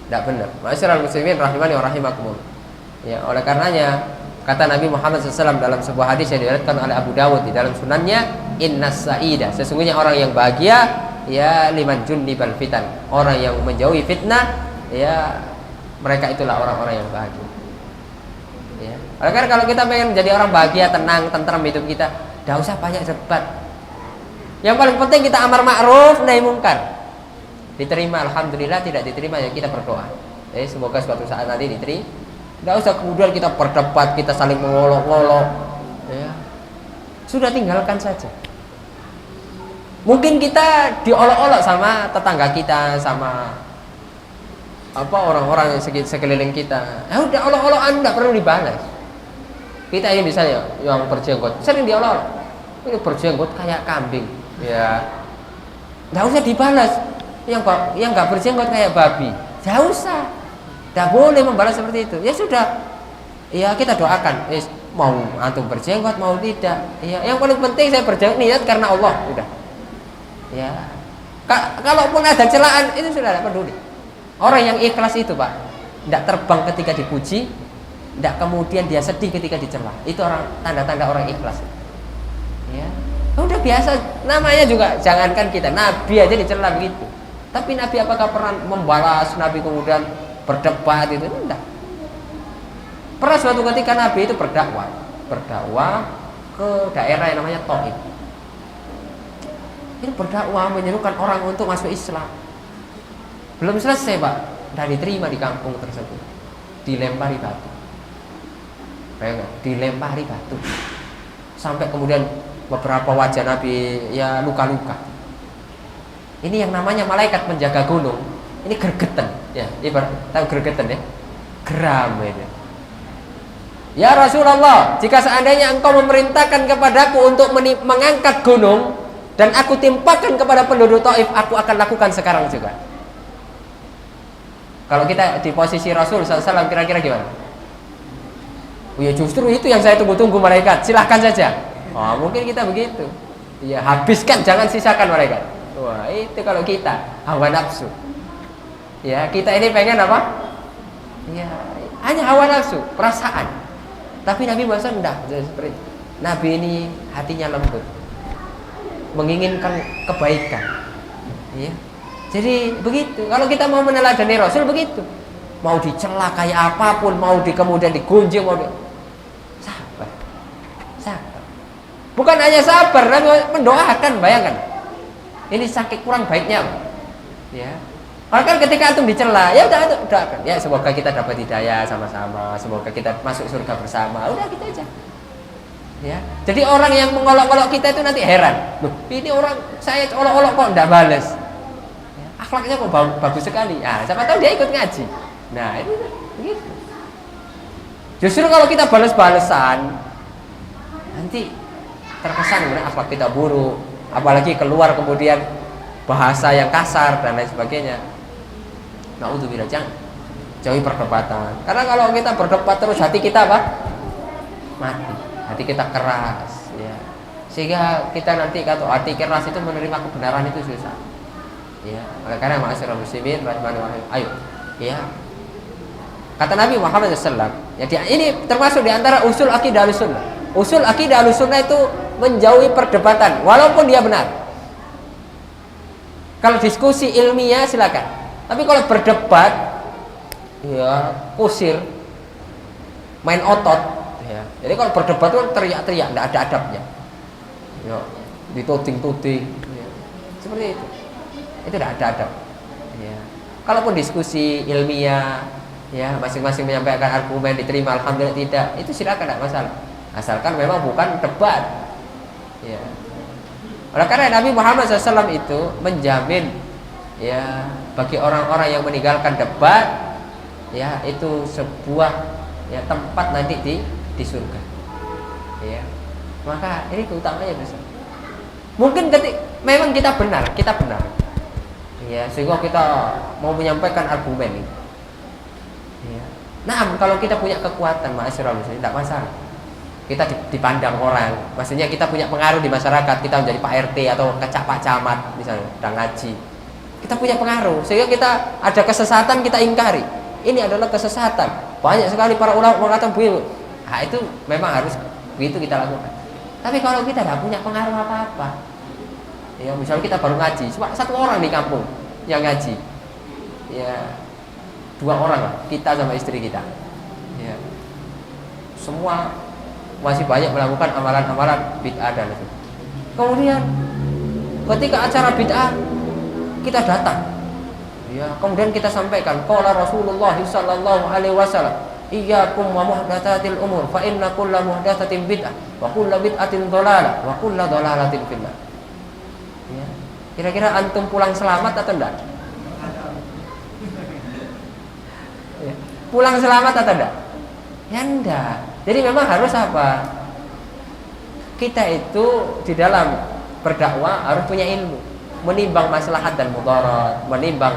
Tidak benar. Ma'asyiral muslimin rahimani wa rahimakumullah. Ya, oleh karenanya kata Nabi Muhammad SAW dalam sebuah hadis yang diriwayatkan oleh Abu Dawud di dalam sunannya, innas sa'ida, sesungguhnya orang yang bahagia ya liman junnibal fitan, orang yang menjauhi fitnah, ya mereka itulah orang-orang yang bahagia. Ya. Oleh karena kalau kita pengen menjadi orang bahagia, tenang, tenteram hidup kita, Tidak usah banyak debat. Yang paling penting kita amar ma'ruf nahi mungkar. Diterima alhamdulillah, tidak diterima ya kita berdoa. Semoga suatu saat nanti diterima. Tidak usah kemudian kita berdebat, kita saling mengolok-olok. Ya. Sudah tinggalkan saja. Mungkin kita diolok-olok sama tetangga kita, sama orang-orang sekeliling kita. Udah olok-olokan tidak perlu dibalas. Kita ini misalnya yang berjenggot sering diolok. Ini berjenggot kayak kambing. Ya. Tidak usah dibalas. Yang nggak berjenggot kayak babi. Tidak usah. Tidak boleh membalas seperti itu. Ya sudah. Ya kita doakan. Mau antum berjenggot mau tidak. Ya, yang paling penting saya berjenggot niat karena Allah. Udah. Ya. Kalaupun ada celaan itu sudah tidak peduli. Orang yang ikhlas itu Pak, tidak terbang ketika dipuji, tidak kemudian dia sedih ketika dicela. Itu orang tanda-tanda orang ikhlas. Ya. Udah biasa. Namanya juga jangankan kita, Nabi aja dicela begitu. Tapi Nabi apakah pernah membalas? Nabi kemudian berdebat itu? Enggak. Pernah suatu ketika Nabi itu berdakwah ke daerah yang namanya Taif. Itu berdakwah menyerukan orang untuk masuk Islam. Belum selesai Pak, sudah diterima di kampung tersebut. Dilempari batu. Dilempari batu. Sampai kemudian beberapa wajah Nabi ya luka-luka. Ini yang namanya malaikat penjaga gunung. Ini gergeten, ya. Ibarat tahu gergeten ya? Geram itu. Ya Rasulullah, jika seandainya engkau memerintahkan kepadaku untuk mengangkat gunung dan aku timpakan kepada penduduk Taif, aku akan lakukan sekarang juga. Kalau kita di posisi Rasul SAW kira-kira gimana? Oh ya justru itu yang saya tunggu-tunggu malaikat. Silahkan saja. Oh, mungkin kita begitu. Ya habiskan, jangan sisakan malaikat. Wah itu kalau kita hawa nafsu. Ya kita ini pengen apa? Ya hanya hawa nafsu, perasaan. Tapi Nabi Muhammad enggak seperti itu. Nabi ini hatinya lembut, menginginkan kebaikan. Ya. Jadi begitu. Kalau kita mau meneladani Rasul begitu. Mau dicela kayak apapun, mau kemudian digunjing, mau sabar. Sabar. Bukan hanya sabar, Nabi mendoakan, bayangkan. Ini sakit kurang baiknya, ya. Kalau kan ketika antum dicela, ya udah doakan. Ya semoga kita dapat hidayah sama-sama, semoga kita masuk surga bersama. Udah gitu aja. Ya. Jadi orang yang mengolok-olok kita itu nanti heran. Loh, ini orang saya olok-olok kok enggak balas. Ya, akhlaknya kok bagus sekali. Ah, siapa tahu dia ikut ngaji. Nah, itu begitu. Justru kalau kita balas-balesan nanti terkesan kemudian akhlak kita buruk. Apalagi keluar kemudian bahasa yang kasar dan lain sebagainya. Naudzubillah, jangan jauhi perdebatan. Karena kalau kita berdebat terus hati kita apa? Mati. Hati kita keras, ya. Sehingga kita nanti kalau hati keras itu menerima kebenaran itu susah. Ya, oleh karena ma'asyiral muslimin rahimanallah. Ayo, ya. Kata Nabi Muhammad SAW, ya ini termasuk di antara usul akidah Ahlussunnah. Usul akidah Ahlussunnah itu menjauhi perdebatan walaupun dia benar. Kalau diskusi ilmiah silakan. Tapi kalau berdebat ya kusir, main otot ya. Jadi kalau berdebat itu teriak-teriak, enggak ada adabnya. Ya, dituding-tuding ya. Seperti itu. Itu enggak ada adab. Ya. Kalaupun diskusi ilmiah ya, masing-masing menyampaikan argumen diterima alhamdulillah tidak, itu silakan, enggak masalah. Asalkan memang bukan debat. Ya. Oleh karena Nabi Muhammad SAW itu menjamin ya bagi orang-orang yang meninggalkan debat ya itu sebuah ya tempat nanti di surga. Ya. Maka ini keutamanya besar. Mungkin memang kita benar. Ya, sehingga kita mau menyampaikan argumen ini. Ya. Nah, kalau kita punya kekuatan, ma'asyiral muslimin, tidak masalah. Kita dipandang orang, maksudnya kita punya pengaruh di masyarakat, kita menjadi Pak RT atau Pak Camat misalnya, dan ngaji. Kita punya pengaruh, sehingga kita ada kesesatan kita ingkari. Ini adalah kesesatan. Banyak sekali para ulama mengatakan begitu. Nah, itu memang harus begitu kita lakukan. Tapi kalau kita tidak punya pengaruh apa-apa, ya misalnya kita baru ngaji, cuma satu orang di kampung yang ngaji, ya 2 orang lah, kita sama istri kita, ya semua masih banyak melakukan amalan-amalan bid'ah dan itu. Kemudian ketika acara bid'ah kita datang, ya, kemudian kita sampaikan qala Rasulullah sallallahu alaihi wasallam, iyyakum wa muhdatsatil umur fa inna kulla muhdatsatin bid'ah wa kullu bid'atin dhalalah wa kullu dhalalatin finnar. Ya. Kira-kira antum pulang selamat atau enggak? Ya. Pulang selamat atau enggak? Ya enggak. Jadi memang harus apa? Kita itu di dalam berdakwah harus punya ilmu, menimbang maslahat dan mudarat, menimbang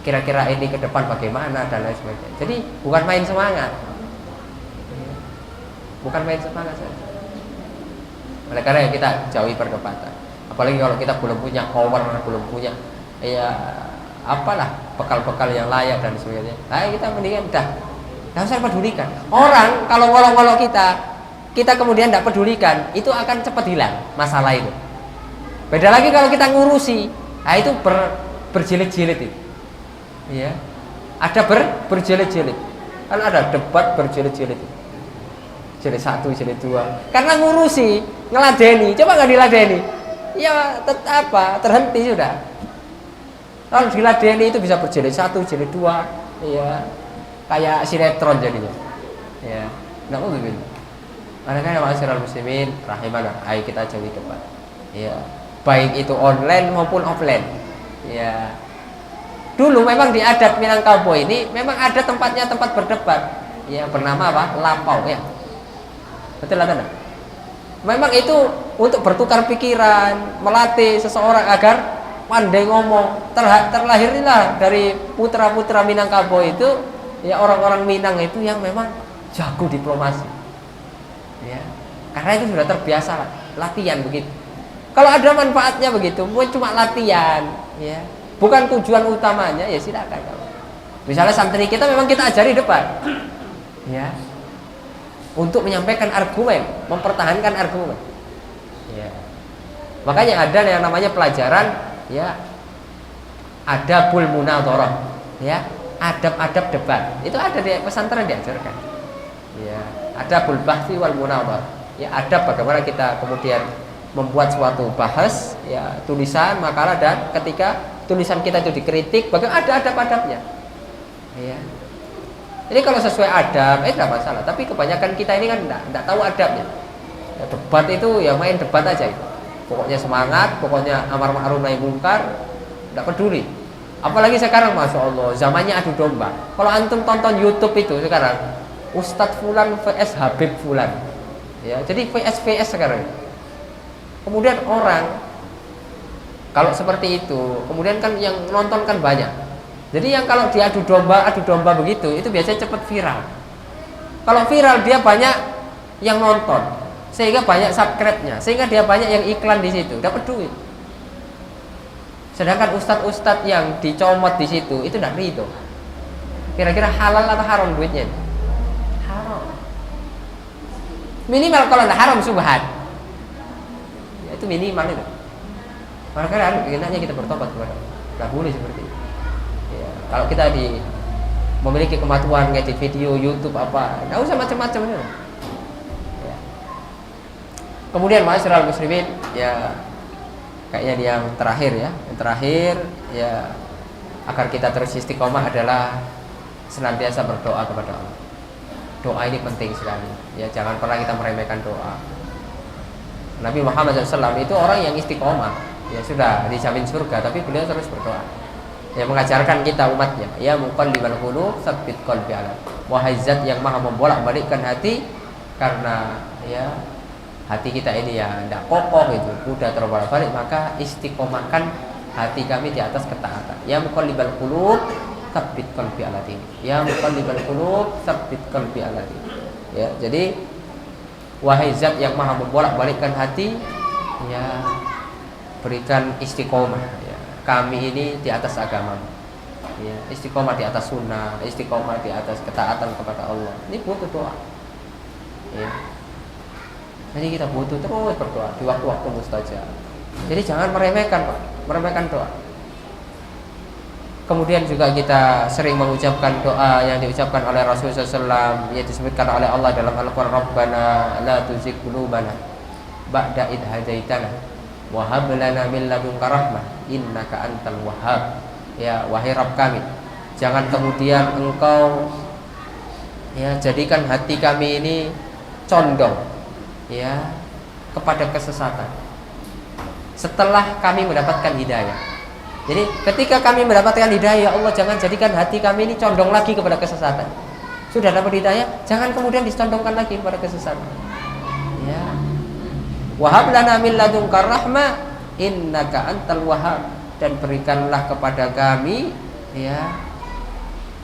kira-kira ini ke depan bagaimana dan lain sebagainya. Jadi bukan main semangat, bukan main semangat saja. Oleh karena kita jauhi perdebatan. Apalagi kalau kita belum punya power, belum punya ya apalah bekal-bekal yang layak dan sebagainya. Nah, kita mendingan dah, nggak usah pedulikan. Orang kalau ngolok-ngolok kita kemudian tidak pedulikan, itu akan cepat hilang masalah itu. Beda lagi kalau kita ngurusi, nah itu berjilid-jilid itu. Ya, ada berjilid-jilid. Kan ada debat berjilid-jilid. Jilid 1, jilid 2. Karena ngurusi, ngeladeni, coba nggak diladeni, ya terhenti sudah. Kalau diladeni itu bisa berjilid 1, jilid 2, ya kayak sinetron jadinya. Ya, nggak mungkin. Makanya ma'asyiral muslimin rahimana, ayo kita jauhi debat. Ya, baik itu online maupun offline. Ya. Dulu memang di adat Minangkabau ini memang ada tempatnya, tempat berdebat. Ya, bernama apa? Lapau ya. Betul atau tidak? Memang itu untuk bertukar pikiran, melatih seseorang agar pandai ngomong. Terlahirlah dari putra-putra Minangkabau itu, ya orang-orang Minang itu yang memang jago diplomasi. Ya, karena itu sudah terbiasa latihan begitu. Kalau ada manfaatnya begitu, cuma latihan, ya, bukan tujuan utamanya, ya silakan. Misalnya santri kita memang kita ajari depan, ya, untuk menyampaikan argumen, mempertahankan argumen. Ya. Makanya ada yang namanya pelajaran, ya, adabul munadharah, ya, adab-adab debat. Itu ada di pesantren diajarkan. Ya, adabul bahsi wal munadharah. Ya, adab bagaimana kita kemudian membuat suatu bahas, ya, tulisan, makalah, dan ketika tulisan kita itu dikritik, bagaimana ada adab-adabnya. Ya. Jadi kalau sesuai adab, tidak masalah. Tapi kebanyakan kita ini kan tidak tahu adabnya. Ya, debat itu ya main debat aja itu. Pokoknya semangat, pokoknya amar ma'ruf nahi munkar, tidak peduli. Apalagi sekarang, masya Allah, zamannya adu domba. Kalau antum tonton YouTube itu sekarang, Ustadz Fulan vs Habib Fulan. Ya, jadi VS sekarang. Kemudian orang kalau seperti itu, kemudian kan yang nonton kan banyak. Jadi yang kalau diadu domba begitu, itu biasanya cepat viral. Kalau viral dia banyak yang nonton, sehingga banyak subscribe-nya, sehingga dia banyak yang iklan di situ, dapat duit. Sedangkan ustadz-ustadz yang dicomot di situ itu tidak ridho. Kira-kira halal atau haram duitnya? Haram. Minimal kalau tidak haram subhan. Ya, itu minimal itu. Makanya enaknya kita bertobat kepada Allah. Tidak boleh seperti itu. Ya, kalau kita memiliki kemampuan ngedit video YouTube apa, tidak usah macam-macam itu. Ya. Kemudian ma'asyiral muslimin, ya kayaknya yang terakhir ya, agar kita terus istiqomah adalah senantiasa berdoa kepada Allah. Doa ini penting sekali. Ya, jangan pernah kita meremehkan doa. Nabi Muhammad SAW itu orang yang istiqomah. Ya sudah dijamin surga, tapi beliau terus berdoa. Ya, mengajarkan kita umatnya, ya muqallibal qulub tsabbit qalbi ala. Wahai zat yang maha membolak-balikkan hati, karena ya hati kita ini ya tidak kokoh itu, mudah terbolak-balik, maka istiqomahkan hati kami di atas ketaatan. Ya muqallibal qulub tsabbit qalbi ala din. Ya muqallibal qulub tsabbit qalbi ala din. Ya, jadi wahai zat yang maha membolak-balikkan hati, ya berikan istiqomah ya, kami ini di atas agama, ya, istiqomah di atas sunnah, istiqomah di atas ketaatan kepada Allah. Ini butuh doa, ya. Jadi kita butuh terus berdoa di waktu-waktu mustajab. Jadi jangan meremehkan, Pak, meremehkan doa. Kemudian juga kita sering mengucapkan doa yang diucapkan oleh Rasulullah SAW, yang disebutkan oleh Allah dalam Al-Quran, Rabbana la tuzigh qulubana ba'da idh hadaitana wa hab lana min ladunka rahmah innaka antal wahhab. Ya, wahai Rabb kami, jangan kemudian Engkau ya jadikan hati kami ini condong ya kepada kesesatan setelah kami mendapatkan hidayah. Jadi ketika kami mendapatkan hidayah, Allah jangan jadikan hati kami ini condong lagi kepada kesesatan. Sudah dapat hidayah, jangan kemudian dicondongkan lagi kepada kesesatan. Ya. Wahab lana min ladunka rahmah innaka antal wahhab, dan berikanlah kepada kami ya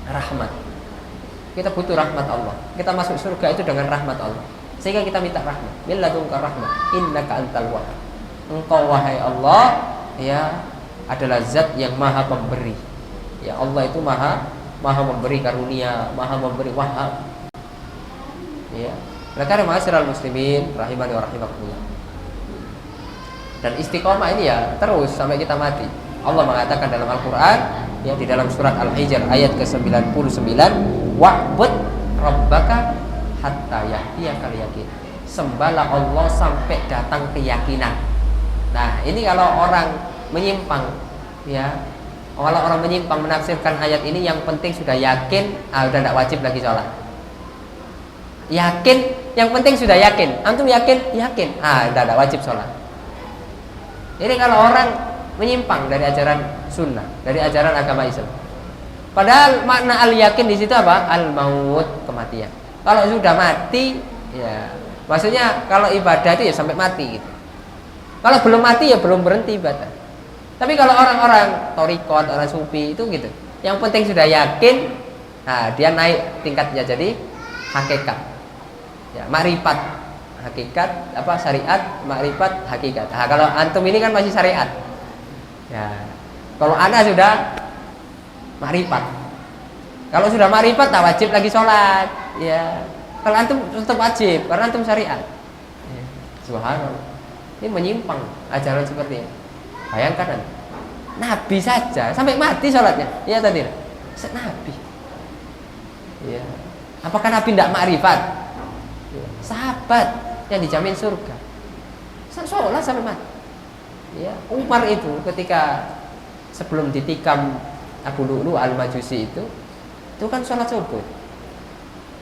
rahmat. Kita butuh rahmat Allah. Kita masuk surga itu dengan rahmat Allah. Sehingga kita minta rahmat. Min ladunka rahmah innaka antal wahhab. Engkau wahai Allah ya adalah zat yang maha pemberi. Ya, Allah itu maha memberi karunia, maha memberi wahab. Ya. Oleh karena ma'asyiral muslimin rahimani wa rahimakumullah. Dan istiqomah ini ya terus sampai kita mati. Allah mengatakan dalam Al-Qur'an ya di dalam surat Al-Hijr ayat ke-99, wa'bud rabbaka hatta yahtiyakal yakin. Sembahlah Allah sampai datang keyakinan. Nah, ini kalau orang menyimpang ya, kalau orang menyimpang menafsirkan ayat ini, yang penting sudah yakin, udah tidak wajib lagi sholat. Yakin, yang penting sudah yakin. Antum yakin, udah tidak wajib sholat. Ini kalau orang menyimpang dari ajaran sunnah, dari ajaran agama Islam. Padahal makna al yakin di situ apa? Al maut, kematian. Kalau sudah mati, ya maksudnya kalau ibadah itu ya sampai mati gitu. Kalau belum mati ya belum berhenti ibadah. Tapi kalau orang-orang thariqat, orang sufi itu gitu, yang penting sudah yakin, nah dia naik tingkatnya jadi hakikat, ya makrifat, hakikat apa syariat, makrifat, hakikat. Nah, kalau antum ini kan masih syariat, ya kalau ana sudah makrifat. Kalau sudah makrifat tak wajib lagi sholat, ya. Kalau antum tetap wajib karena antum syariat. Ya. Subhanallah, ini menyimpang ajaran seperti ini. Bayangkan kan, Nabi saja sampai mati sholatnya, iya tadi, Nabi. Ya. Apakah Nabi tidak makrifat? Ya. Sahabat yang dijamin surga, sholat sampai mati. Ya. Umar itu ketika sebelum ditikam Abu Lu'lu al-Majusi itu kan sholat subuh,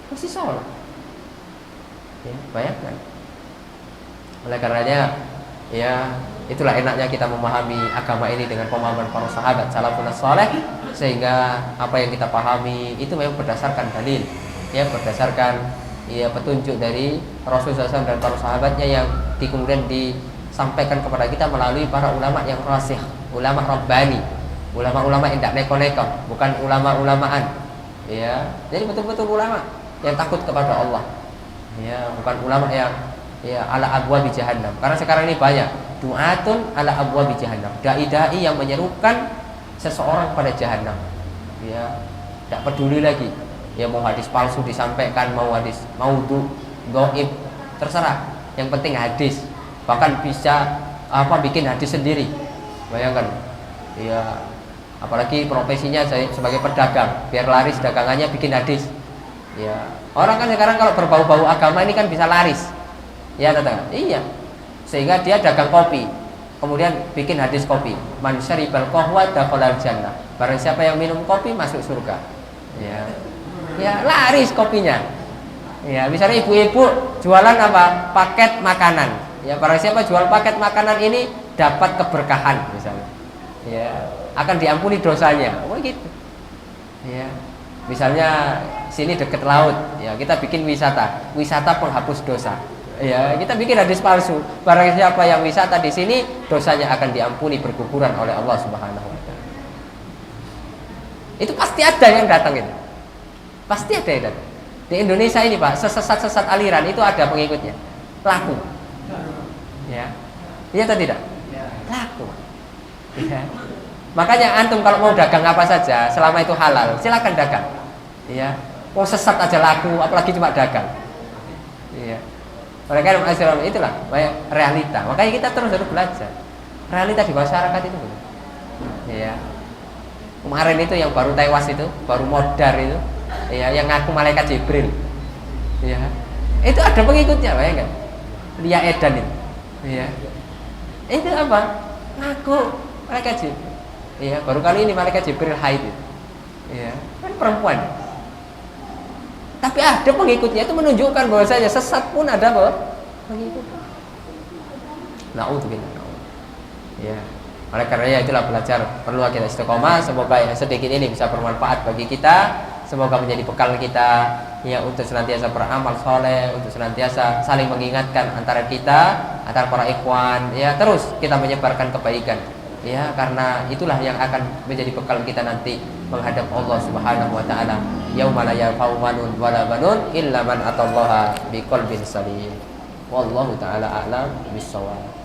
masih sholat. Ya, bayangkan. Oleh karenanya, ya itulah enaknya kita memahami agama ini dengan pemahaman para sahabat salafun saleh, sehingga apa yang kita pahami itu memang berdasarkan dalil, ya berdasarkan ya petunjuk dari Rasulullah SAW dan para sahabatnya yang kemudian disampaikan kepada kita melalui para ulama yang rasih, ulama rabbani, ulama-ulama yang tidak neko-neko, bukan ulama-ulamaan, ya. Jadi betul-betul ulama yang takut kepada Allah, ya, bukan ulama yang ya ala abwabi jahannam. Karena sekarang ini banyak du'atun ala abwabi jahannam, dai-dai yang menyerukan seseorang pada jahannam. Ya, tidak peduli lagi. Ya mau hadis palsu disampaikan, mau hadis maudhu, dhaif, terserah. Yang penting hadis. Bahkan bisa bikin hadis sendiri. Bayangkan. Ya, apalagi profesinya saya sebagai pedagang, biar laris dagangannya bikin hadis. Ya, orang kan sekarang kalau berbau-bau agama ini kan bisa laris. Ya, tetap. Iya. Sehingga dia dagang kopi, kemudian bikin hadis kopi. Man syaribal qahwa dakhalal jannah. Barang siapa yang minum kopi masuk surga. Ya. Ya, laris kopinya. Ya, misalnya ibu-ibu jualan apa? Paket makanan. Ya, barang siapa jual paket makanan ini dapat keberkahan misalnya. Ya, akan diampuni dosanya. Oh gitu. Ya. Misalnya sini dekat laut, ya kita bikin wisata penghapus dosa. Ya, kita bikin hadis palsu. Barang siapa yang wisata di sini, dosanya akan diampuni berguguran oleh Allah Subhanahu wa taala. Itu pasti ada yang datang itu. Pasti ada yang datang. Di Indonesia ini, Pak, sesat-sesat aliran itu ada pengikutnya. Laku. Ya. Iya atau tidak? Laku. Ya. Makanya antum kalau mau dagang apa saja, selama itu halal, silakan dagang. Ya. Mau sesat aja laku, apalagi cuma dagang. Iya. Oleh karena itulah realita. Makanya kita terus harus belajar. Realita di masyarakat itu. Ya. Kemarin itu yang baru tewas itu, baru modar itu, ya, yang ngaku malaikat Jibril, ya, itu ada pengikutnya, bayangkan, Lia Edan itu, ya, itu apa? Ngaku malaikat Jibril, ya, baru kali ini malaikat Jibril haid itu, ya, kan perempuan, tapi ada pengikutnya, itu menunjukkan bahwasanya sesat pun ada pengikut. Naudzubillah, ya. Oleh karenanya itulah belajar perlu kita istiqomah. Semoga yang sedikit ini bisa bermanfaat bagi kita. Semoga menjadi bekal kita ya untuk senantiasa beramal soleh, untuk senantiasa saling mengingatkan antara kita, antara para ikhwan. Ya terus kita menyebarkan kebaikan. Ya karena itulah yang akan menjadi bekal kita nanti menghadap Allah Subhanahu Wa Taala. Yauma la yanfa'u malun wala banun illa man atallaha biqalbin salim. Wallahu taala a'lam bissawab.